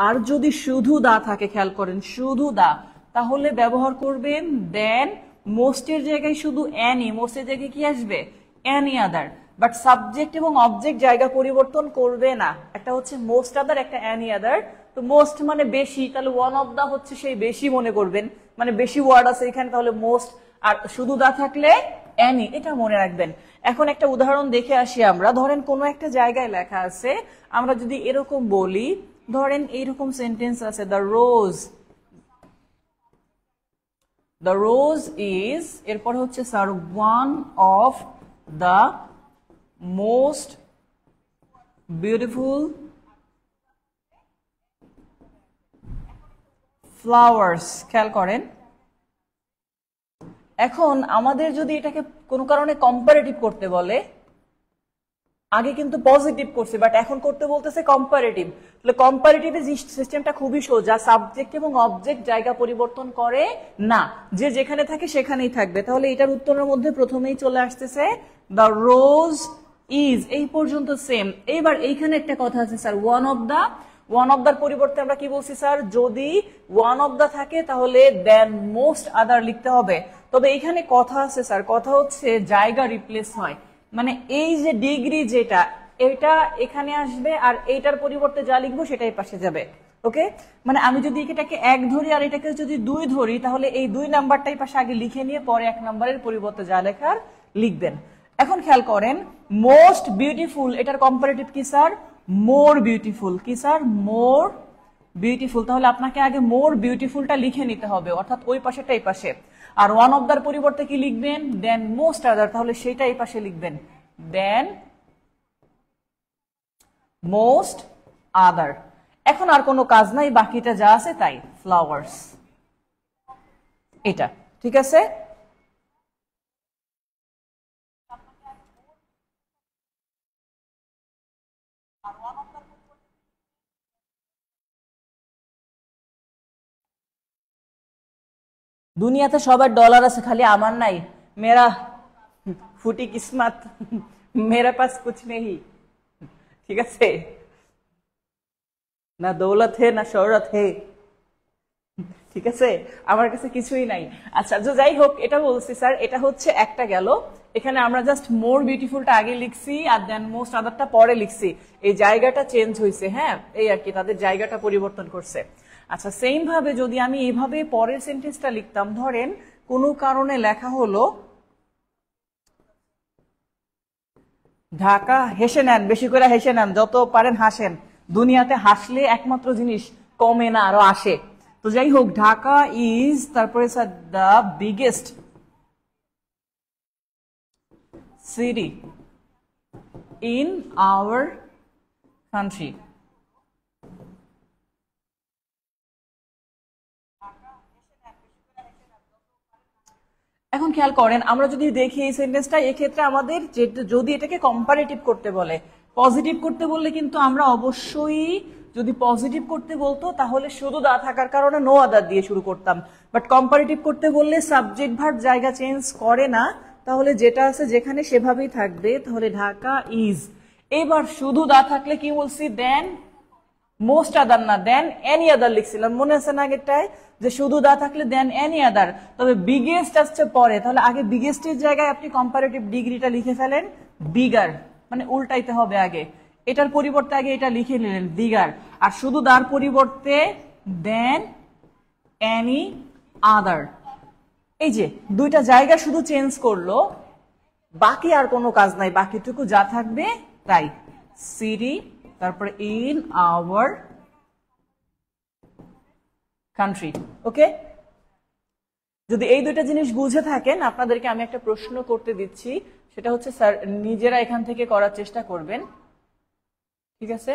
A: আর যদি শুধু দা থাকে, খেয়াল করেন শুধু দা, তাহলে ব্যবহার করবেন দেন মোস্টের জায়গায় শুধু অ্যানি, মোস্টের জায়গায় কি আসবে? Any other. বাট সাবজেক্ট এবং অবজেক্ট জায়গা পরিবর্তন করবে না। একটা হচ্ছে মোস্ট আদার, একটা অ্যানি আদার। তো মোস্ট মানে বেশি, তাহলে ওয়ান অফ দা হচ্ছে সেই বেশি মনে করবেন, মানে বেশি ওয়ার্ড আছে এখানে, তাহলে মোস্ট। আর শুধু দা থাকলে অ্যানি, এটা মনে রাখবেন। এখন একটা উদাহরণ দেখে আসি আমরা। ধরেন কোনো একটা জায়গায় লেখা আছে, আমরা যদি এরকম বলি, ধরেন এইরকম সেন্টেন্স আছে, দ্য রোজ ইজ, এরপর হচ্ছে sir one of the most beautiful flowers. খেয়াল করেন, এখন আমাদের যদি এটাকে কোনো কারণে কম্পারেটিভ করতে বলে, আগে কিন্তু পজিটিভ করছে বাট এখন করতে বলতেছে কম্পারেটিভ, তাহলে কম্পারেটিভ সিস্টেমটা খুবই সোজা, সাবজেক্ট এবং অবজেক্ট জায়গা পরিবর্তন করে না, যে যেখানে থাকে সেখানেই থাকবে। তাহলে এটার উত্তরের মধ্যে প্রথমেই চলে আসতেছে দ্য রোজ ইজ, এই পর্যন্ত সেম। এইবার এইখানে একটা কথা আছে স্যার, ওয়ান অফ দার পরিবর্তে আমরা কি বলছি স্যার? যদি ওয়ান অফ দা থাকে তাহলে দেন মোস্ট আদার লিখতে হবে। তবে এখানে কথা আছে স্যার, কথা হচ্ছে জায়গা রিপ্লেস হয়, মানে এই যে ডিগ্রি যেটা, এটা এখানে আসবে আর এইটার পরিবর্তে যা লিখবো সেটাই পাশে যাবে। ওকে, মানে আমি যদি এটাকে এক ধরি আর এটাকে যদি দুই ধরি, তাহলে এই দুই নাম্বারটাই পাশে আগে লিখে নিয়ে পরে এক নাম্বারের পরিবর্তে যা লেখার লিখবেন। এখন খেয়াল করেন, মোস্ট বিউটিফুল, এটার কম্পারেটিভ কি স্যার? More beautiful. কি স্যার? More beautiful. তাহলে আপনাকে আগে মোর বিউটিফুলটা লিখে নিতে হবে, অর্থাৎ ওই পাশেটা এই পাশে। আর ওয়ান অফ দার পরিবর্তে কি লিখবেন? দেন মোস্ট আদার, তাহলে সেটা এই পাশে লিখবেন, দেন মোস্ট আদার। এখন আর কোনো কাজ নাই, বাকিটা যা আছে তাই, ফ্লাওয়ার্স, এটা ঠিক আছে। দুনিয়াতে সবার ডলার আছে, খালি আমার নাই। মেরা ফুটি কিসমত, মেরা পাস কুছ নেই। ঠিক আছে, না দৌলত হে না শহরত হে, ঠিক আছে, আমার কাছে কিছুই নাই। আচ্ছা, তো যাই হোক, এটা বলছি স্যার, এটা হচ্ছে একটা গেল। এখানে আমরা জাস্ট মোর বিউটিফুলটা আগে লিখছি আর দেন মোস্ট আদারটা পরে লিখছি, এই জায়গাটা চেঞ্জ হয়েছে, হ্যাঁ এই আর কি, তাদের জায়গাটা পরিবর্তন করছে। আচ্ছা, সেম ভাবে যদি আমি এইভাবে পরের সেন্টেন্সটা লিখতাম, ধরেন কোনো কারণে লেখা হলো ঢাকা, হেসে নেন, বেশি করে হেসে নেন, যত পারেন হাসেন, দুনিয়াতে হাসলে একমাত্র জিনিস কমে না, আরো আসে। তো যাই হোক, ঢাকা ইজ তারপরে sir the biggest city in our country. এখন খেয়াল করেন, আমরা যদি দেখি এই সেন্টেন্সটা, এক্ষেত্রে আমাদের যদি এটাকে কম্পারেটিভ করতে বলে, পজিটিভ করতে বললে কিন্তু আমরা অবশ্যই, যদি পজিটিভ করতে বলতো তাহলে শুধু দা থাকার কারণে নো আদার দিয়ে শুরু করতাম, বাট কম্পারেটিভ করতে বললে সাবজেক্ট ভার্ব জায়গা চেঞ্জ করে না, তাহলে যেটা আছে যেখানে সেভাবেই থাকবে। তাহলে ঢাকা ইজ, এবার শুধু দা থাকলে কি বলছি, দেন মোস্ট আদার না, দেন এনি আদার লিখছিলাম, মনে আছে না আগেরটায় যে শুধু দা থাকলে দেন এনি আদার। তবে বিগেস্ট আসছে পরে, তাহলে আগে বিগেস্টের জায়গায় আপনি কম্পারেটিভ ডিগ্রিটা লিখে ফেলেন বিগার, মানে উল্টাইতে হবে, আগে এটার পরিবর্তে আগে এটা লিখে নিলেন বিগার, আর শুধু দার পরিবর্তে দেন এনি আদার। এই যে দুইটা জায়গা শুধু চেঞ্জ করলো, বাকি আর কোনো কাজ নাই, বাকিটুকু যা থাকবে তাই। সিটি তারপরে ইন আওয়ার কান্ট্রি। ওকে, যদি এই দুইটা জিনিস বুঝে থাকেন, আপনাদেরকে আমি একটা প্রশ্ন করতে দিচ্ছি, সেটা হচ্ছে স্যার নিজেরা এখান থেকে করার চেষ্টা করবেন, ঠিক আছে?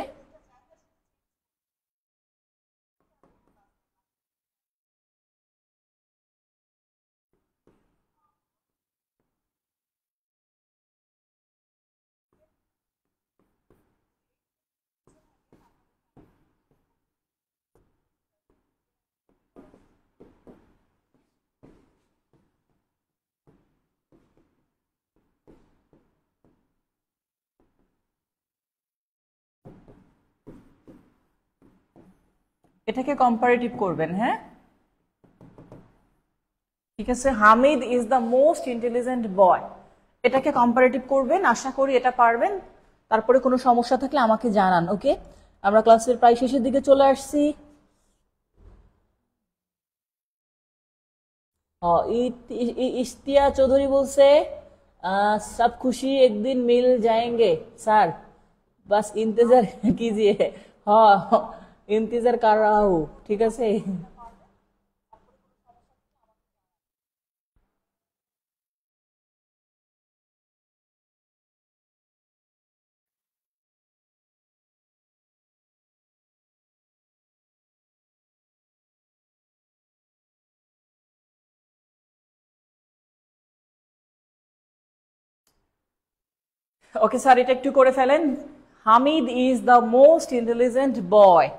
A: এটাকে কম্পারেটিভ করবেন, হ্যাঁ ঠিক আছে। Hamid is the most intelligent বয়, এটাকে কম্পারেটিভ করবেন, আশা করি এটা পারবেন। তারপরে কোনো সমস্যা থাকলে আমাকে জানান। ওকে, আমরা ক্লাসের প্রায় শেষের দিকে চলে আসছি। ইশতিয়া চৌধুরী বলছে সব খুশি একদিন মিল जाएंगे স্যার, বাস ইন্তজার कीजिए। हाँ इंतजार कर रहा हूँ, ঠিক আছে। ওকে স্যার, এটা একটু করে ফেলেন। Hamid is the most intelligent বয়।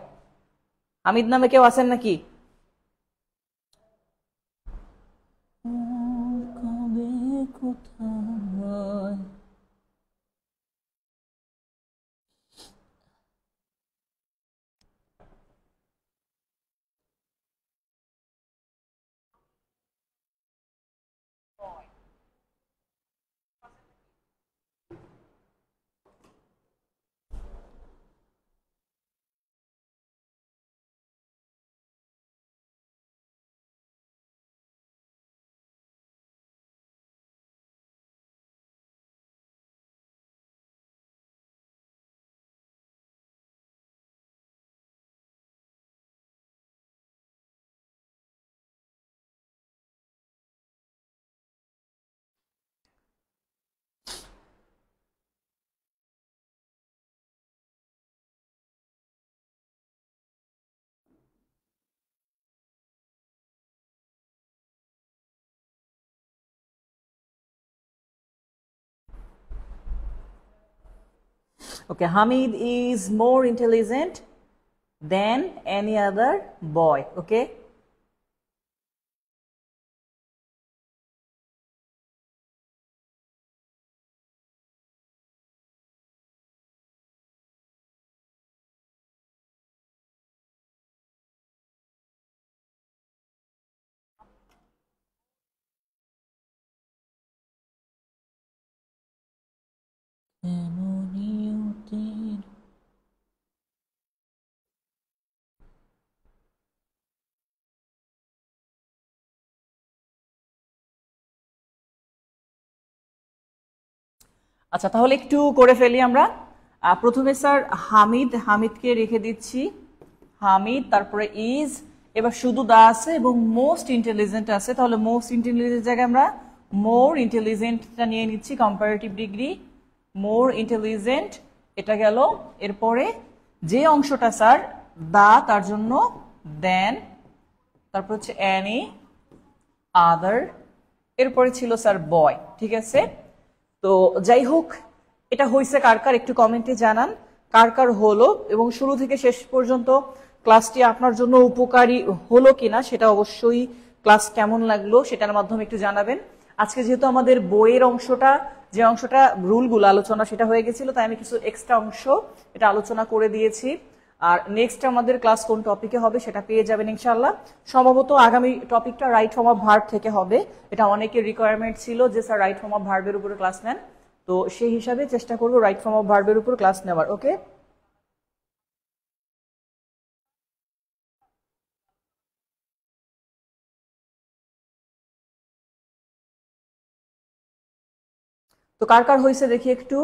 A: হামিদ নামে কেউ আছেন নাকি? Okay, Hamid is more intelligent than any other boy. Okay. আচ্ছা, তাহলে একটু করে ফেলি আমরা। প্রথমে স্যার হামিদকে রেখে দিচ্ছি, হামিদ তারপরে ইজ, এবার শুধু দা আছে এবং মোস্ট ইন্টেলিজেন্ট আছে, তাহলে মোস্ট ইন্টেলিজেন্ট জায়গায় আমরা মোর ইন্টেলিজেন্টটা নিয়ে নিচ্ছি, কম্পারেটিভ ডিগ্রি মোর ইন্টেলিজেন্ট এটা গেল। এরপরে যে অংশটা স্যার দা তার জন্য দেন, তারপর হচ্ছে অ্যানি আদার, এরপরে ছিল স্যার বয়। ঠিক আছে, তো যাই হোক এটা হয়েছে কার কার একটু কমেন্টে জানান কার কার হলো, এবং শুরু থেকে শেষ পর্যন্ত ক্লাসটি আপনার জন্য উপকারী হলো কিনা সেটা অবশ্যই, ক্লাস কেমন লাগলো সেটার মাধ্যমে একটু জানাবেন। আজকে যেহেতু আমাদের বইয়ের অংশটা, যে অংশটা রুলগুলো আলোচনা সেটা হয়ে গেছিল, তাই আমি কিছু এক্সট্রা অংশ এটা আলোচনা করে দিয়েছি। আর নেক্সট আমাদের ক্লাস কোন টপিকে হবে সেটা পেয়ে যাবেন ইনশাআল্লাহ। সম্ভবত আগামী টপিকটা রাইট ফর্ম অফ ভার্ব থেকে হবে, এটা অনেকের রিকোয়ারমেন্ট ছিল যে স্যার রাইট ফর্ম অফ ভার্বের উপরে ক্লাস নেন, তো সেই হিসাবে চেষ্টা করবো রাইট ফর্ম অফ ভার্বের উপর ক্লাস নেওয়ার। ওকে, তো কার কার হয়েছে দেখি একটু।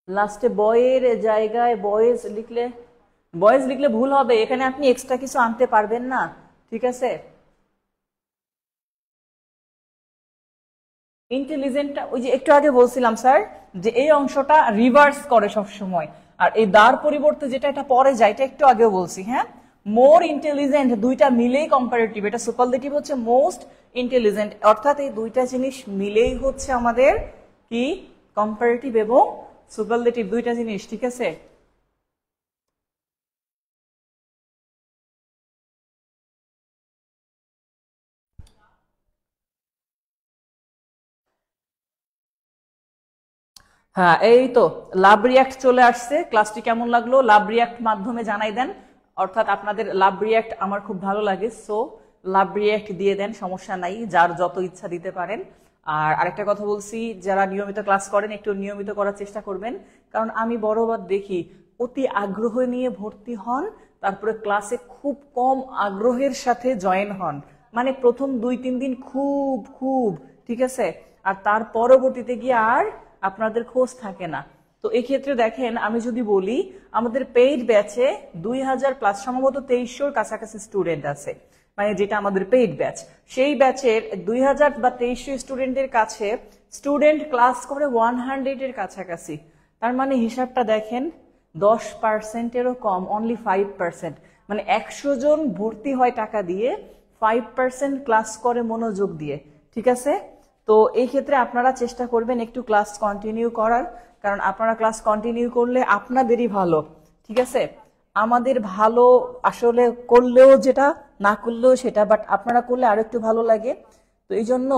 A: লাস্টে বয়ের জায়গায় বয়েজ লিখলে ভুল হবে, এখানে আপনি এক্সট্রা কিছু আনতে পারবেন না। ঠিক আছে, ইন্টেলিজেন্টটা ওই যে একটু আগে বলছিলাম স্যার যে এই অংশটা রিভার্স করে সব সময়, আর এই দার পরিবর্তে যেটা এটা পরে যায়, এটা একটু আগেও বলছি। হ্যাঁ, মোর ইন্টেলিজেন্ট দুইটা মিলেই কম্পারেটিভ, এটা সুপারলেটিভ হচ্ছে মোস্ট ইন্টেলিজেন্ট, অর্থাৎ এই দুইটা জিনিস মিলেই হচ্ছে আমাদের কি কম্পারেটিভ এবং সুপারলেটিভ দুইটা জিনিস। ঠিক আছে, হ্যাঁ এই তো লাভ রিয়াক্ট চলে আসছে। ক্লাসটি কেমন লাগলো লাভ রিয়াক্ট মাধ্যমে জানাই দেন, অর্থাৎ আপনাদের লাভ রিয়াক্ট আমার খুব ভালো লাগে, সো লাভ রিয়াক্ট দিয়ে দেন, সমস্যা নাই, যার যত ইচ্ছা দিতে পারেন। আর আরেকটা কথা বলছি, যারা নিয়মিত ক্লাস করেন একটু নিয়মিত করার চেষ্টা করবেন, কারণ আমি বরাবর দেখি অতি আগ্রহ নিয়ে ভর্তি হন, তারপরে ক্লাসে খুব কম আগ্রহের সাথে জয়েন হন, মানে প্রথম 2-3 দিন খুব খুব ঠিক আছে, আর তার পরবর্তীতে গিয়ে আর আপনাদের খোঁজ থাকে না। তো এই ক্ষেত্রে দেখেন আমি যদি বলি আমাদের পেইড ব্যাচে 2000+ সম্ভবত 2300 কাছাকাছি স্টুডেন্ট আছে, মানে যেটা আমাদের পেইড ব্যাচ, সেই ব্যাচের 2000 বা 2300 স্টুডেন্টের কাছে স্টুডেন্ট ক্লাস করে 100 এর কাছাকাছি, তার মানে হিসাবটা দেখেন 10%-এরও কম, অনলি 5%, মানে 100 জন ভর্তি হয় টাকা দিয়ে, 5% ক্লাস করে মনোযোগ দিয়ে। ঠিক আছে, তো এই ক্ষেত্রে আপনারা চেষ্টা করবেন একটু ক্লাস কন্টিনিউ করার, কারণ আপনারা ক্লাস কন্টিনিউ করলে আপনাদেরই ভালো। ঠিক আছে, আমাদের ভালো আসলে করলেও যেটা, না করলেও সেটা, বাট আপনারা করলে আরো একটু ভালো লাগে। তো এই জন্য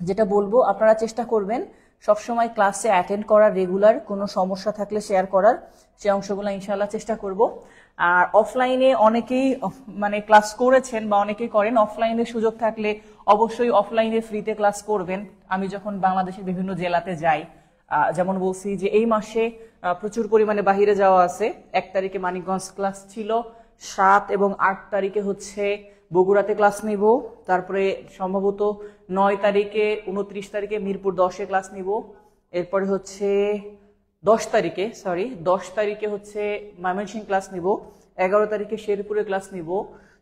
A: যেটা বলবো আপনারা চেষ্টা করবেন সবসময় ক্লাসে অ্যাটেন্ড করার, রেগুলার, কোনো সমস্যা থাকলে শেয়ার করার, সে অংশগুলো ইনশাল্লাহ চেষ্টা করব। আর অফলাইনে অনেকেই মানে ক্লাস করেছেন বা অনেকেই করেন, অফলাইনে সুযোগ থাকলে অবশ্যই অফলাইনে ফ্রিতে ক্লাস করবেন। আমি যখন বাংলাদেশের বিভিন্ন জেলাতে যাই, যেমন বলছি যে এই মাসে প্রচুর পরিমাণে বাহিরে যাওয়া আছে, 1 তারিখে মানিকগঞ্জ ক্লাস ছিল, 7 এবং 8 তারিখে হচ্ছে বগুড়াতে ক্লাস নিব, তারপরে সম্ভবত 9 তারিখে 29 তারিখে মিরপুর 10-এ ক্লাস নিব, এরপরে হচ্ছে 10 তারিখে হচ্ছে ময়মনসিংহ ক্লাস নিব, 11 তারিখে শেরপুরে ক্লাস নিব,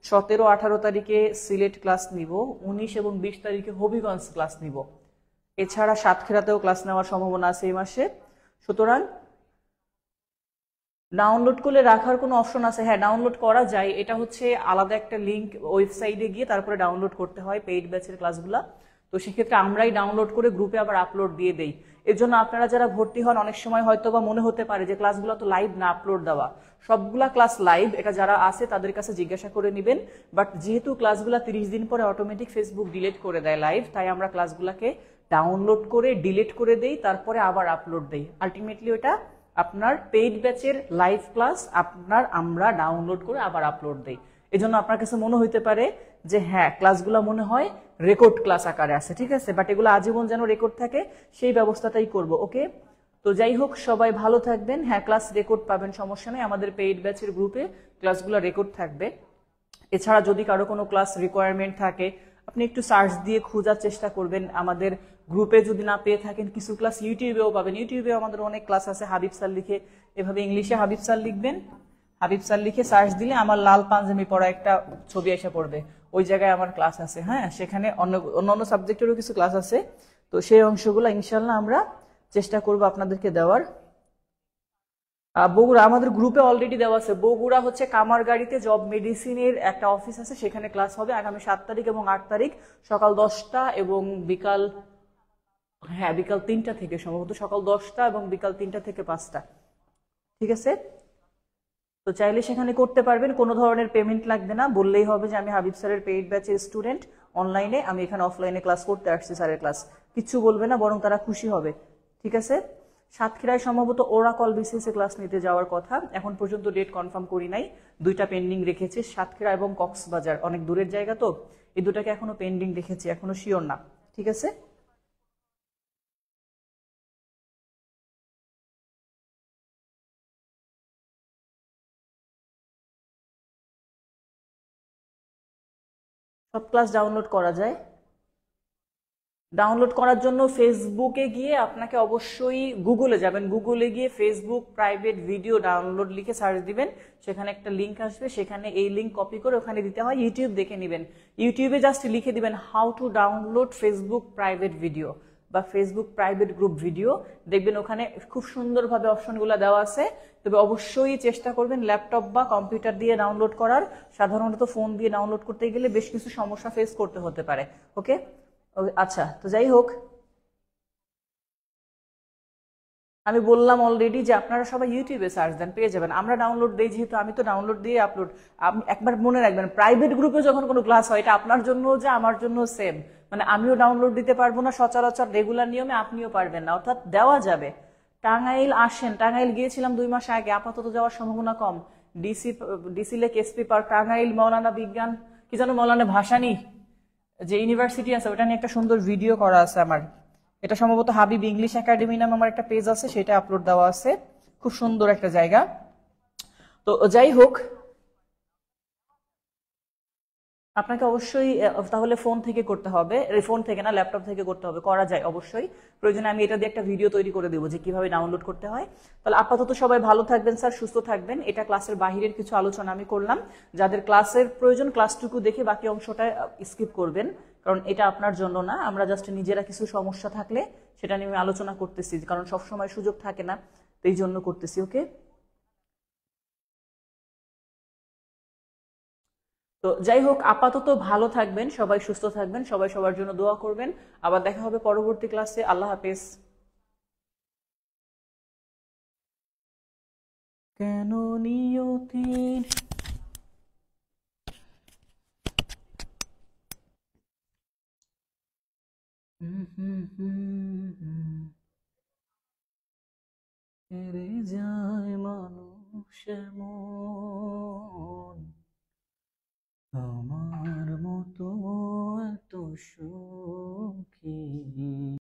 A: 17-18 তারিখে সিলেট ক্লাস নিব, 19 এবং 20 তারিখে হবিগঞ্জ ক্লাস নিব। এছাড়া সাতক্ষীরাতেও ক্লাস নেওয়ার সম্ভাবনা আছে এই মাসে। সুতরাং ডাউনলোড করলে রাখার কোনো অপশন আছে? হ্যাঁ, ডাউনলোড করা যায়, এটা হচ্ছে আলাদা একটা লিঙ্ক, ওয়েবসাইটে গিয়ে তারপরে ডাউনলোড করতে হয় পেইড ব্যাচের ক্লাসগুলা। তো সেক্ষেত্রে আমরাই ডাউনলোড করে গ্রুপে আবার আপলোড দিয়ে দেই। এর জন্য আপনারা যারা ভর্তি হন অনেক সময় হয়তো বা মনে হতে পারে যে ক্লাসগুলো তো লাইভ না, আপলোড দেওয়া। সবগুলা ক্লাস লাইভ, এটা যারা আছে তাদের কাছে জিজ্ঞাসা করে নেবেন। বাট যেহেতু ক্লাসগুলা 30 দিন পরে অটোমেটিক ফেসবুক ডিলিট করে দেয় লাইভ, তাই আমরা ক্লাসগুলাকে ডাউনলোড করে ডিলিট করে দেই, তারপরে আবার আপলোড দেই। আলটিমেটলি ওটা আপনার পেইড ব্যাচের লাইভ ক্লাস আমরা ডাউনলোড করে আবার আপলোড দেই। এজন্য আপনার কাছে মনে হইতে পারে যে হ্যাঁ ক্লাসগুলো মনে হয় রেকর্ড ক্লাস আকারে আছে, ঠিক আছে, বাট এগুলো আজীবন যেন রেকর্ড থাকে সেই ব্যবস্থাটাই করব। ওকে, তো যাই হোক সবাই ভালো থাকবেন। হ্যাঁ, ক্লাস রেকর্ড পাবেন, সমস্যা নেই, আমাদের পেইড ব্যাচের গ্রুপে ক্লাসগুলো রেকর্ড থাকবে। এছাড়া যদি কারো কোনো ক্লাস রিকোয়ারমেন্ট থাকে আপনি একটু সার্চ দিয়ে খোঁজার চেষ্টা করবেন, আমাদের গ্রুপে যদি না পেয়ে থাকেন কিছু ক্লাস ইউটিউবেও পাবেন। ইউটিউবে আমাদের অনেক ক্লাস আছে। হাবিব স্যার লিখে এভাবে ইংলিশে হাবিব স্যার লিখবেন, হাবিব স্যার লিখে সার্চ দিলে আমার লাল পাঞ্জাবি পরা একটা ছবি এসে পড়বে, ওই জায়গায় আমার ক্লাস আছে। হ্যাঁ, সেখানে অন্যান্য সাবজেক্টেরও কিছু ক্লাস আছে। তো সেই অংশগুলো ইনশাল্লাহ আমরা চেষ্টা করব আপনাদেরকে দেওয়ার। বগুড়া আমাদের গ্রুপে অলরেডি দেওয়া আছে। বগুড়া হচ্ছে কামারগাড়িতে জব মেডিসিনের একটা অফিস আছে, সেখানে ক্লাস হবে আগামী 7 তারিখ এবং 8 তারিখ সকাল 10টা এবং বিকাল 3টা থেকে, সম্ভবত সকাল 10টা এবং বিকাল 3টা থেকে 5টা। ঠিক আছে, তো চাইলে সেখানে করতে পারবেন, কোনো ধরনের পেমেন্ট লাগবে না। বললেই হবে যে আমি হাবিব স্যারের পেইড ব্যাচের স্টুডেন্ট, অনলাইনে আমি এখানে অফলাইনে ক্লাস করতে আসছি, স্যারের ক্লাস। কিচ্ছু বলবে না, বরং তারা খুশি হবে। ঠিক আছে, সাতক্ষীরায় সম্ভবত ওরাকল বিসিএস এ ক্লাস নিতে যাওয়ার কথা, এখন পর্যন্ত ডেট কনফার্ম করি নাই। 2টা পেন্ডিং রেখেছি, সাতক্ষীরা এবং কক্সবাজার, অনেক দূরের জায়গা তো, এই দুটাকে এখনো পেন্ডিং রেখেছি, এখনো শিওর না। ঠিক আছে, সব ক্লাস ডাউনলোড করা যায়। ডাউনলোড করার জন্য ফেসবুকে গিয়ে আপনাকে অবশ্যই গুগলে যাবেন, গুগলে গিয়ে ফেসবুক প্রাইভেট ভিডিও ডাউনলোড লিখে সার্চ দিবেন, সেখানে একটা লিঙ্ক আসবে, সেখানে এই লিঙ্ক কপি করে ওখানে দিতে হয়, ইউটিউব দেখে নেবেন। ইউটিউবে জাস্ট লিখে দিবেন how to download Facebook private video বা ফেসবুক প্রাইভেট গ্রুপ ভিডিও, দেখবেন ওখানে খুব সুন্দরভাবে অপশনগুলো দেওয়া আছে। তবে অবশ্যই চেষ্টা করবেন ল্যাপটপ বা কম্পিউটার দিয়ে ডাউনলোড করার, সাধারণত ফোন দিয়ে ডাউনলোড করতে গেলে বেশ কিছু সমস্যা ফেস করতে হতে পারে। ওকে, আচ্ছা, তো যাই হোক, আমি বললাম অলরেডি যে আপনারা সবাই ইউটিউবে সার্চ দেন, পেয়ে যাবেন। আমরা ডাউনলোড দিই যেহেতু, আমি তো ডাউনলোড দিয়ে আপলোড। আপনি একবার মনে রাখবেন, প্রাইভেট গ্রুপে যখন কোনো ক্লাস হয় এটা আপনার জন্য যে আমার জন্য সেম, মানে আমিও ডাউনলোড দিতে পারবো না সচরাচর রেগুলার নিয়মে, আপনিও পারবেন না, অর্থাৎ দেওয়া যাবে। টাঙ্গাইল আসেন, টাঙ্গাইল গিয়েছিলাম 2 মাস আগে, আপাতত যাওয়ার সম্ভাবনা কম। DC lake, SP park, Tangail, Maulana বিজ্ঞান, কি যেন মৌলানা ভাসানী যে ইউনিভার্সিটি আছে, ওটা নিয়ে একটা সুন্দর ভিডিও করা আছে আমার। এটা সম্ভবত হাবিব ইংলিশ একাডেমি নামে আমার একটা পেজ আছে, সেটা আপলোড দেওয়া আছে। খুব সুন্দর একটা জায়গা। তো যাই হোক, আপনাকে অবশ্যই তাহলে ফোন থেকে করতে হবে, ফোন থেকে না ল্যাপটপ থেকে করতে হবে, করা যায় অবশ্যই। প্রয়োজনে আমি এটা দিয়ে একটা ভিডিও তৈরি করে দেবো যে কিভাবে ডাউনলোড করতে হয়। তাহলে আপাতত সবাই ভালো থাকবেন স্যার, সুস্থ থাকবেন। এটা ক্লাসের বাহিরের কিছু আলোচনা আমি করলাম, যাদের ক্লাসের প্রয়োজন ক্লাসটুকু দেখে বাকি অংশটা স্কিপ করবেন, কারণ এটা আপনার জন্য না। আমরা জাস্ট নিজেরা কিছু সমস্যা থাকলে সেটা নিয়ে আমি আলোচনা করতেছি, কারণ সবসময় সুযোগ থাকে না, তো এই জন্য করতেছি। ওকে, তো যাই হোক, আপাতত ভালো থাকবেন, সবাই সুস্থ থাকবেন, সবাই সবার জন্য দোয়া করবেন। আবার দেখা হবে পরবর্তী ক্লাসে। আল্লাহ হাফেজ। কেন নিয়তির হুম হুম হুম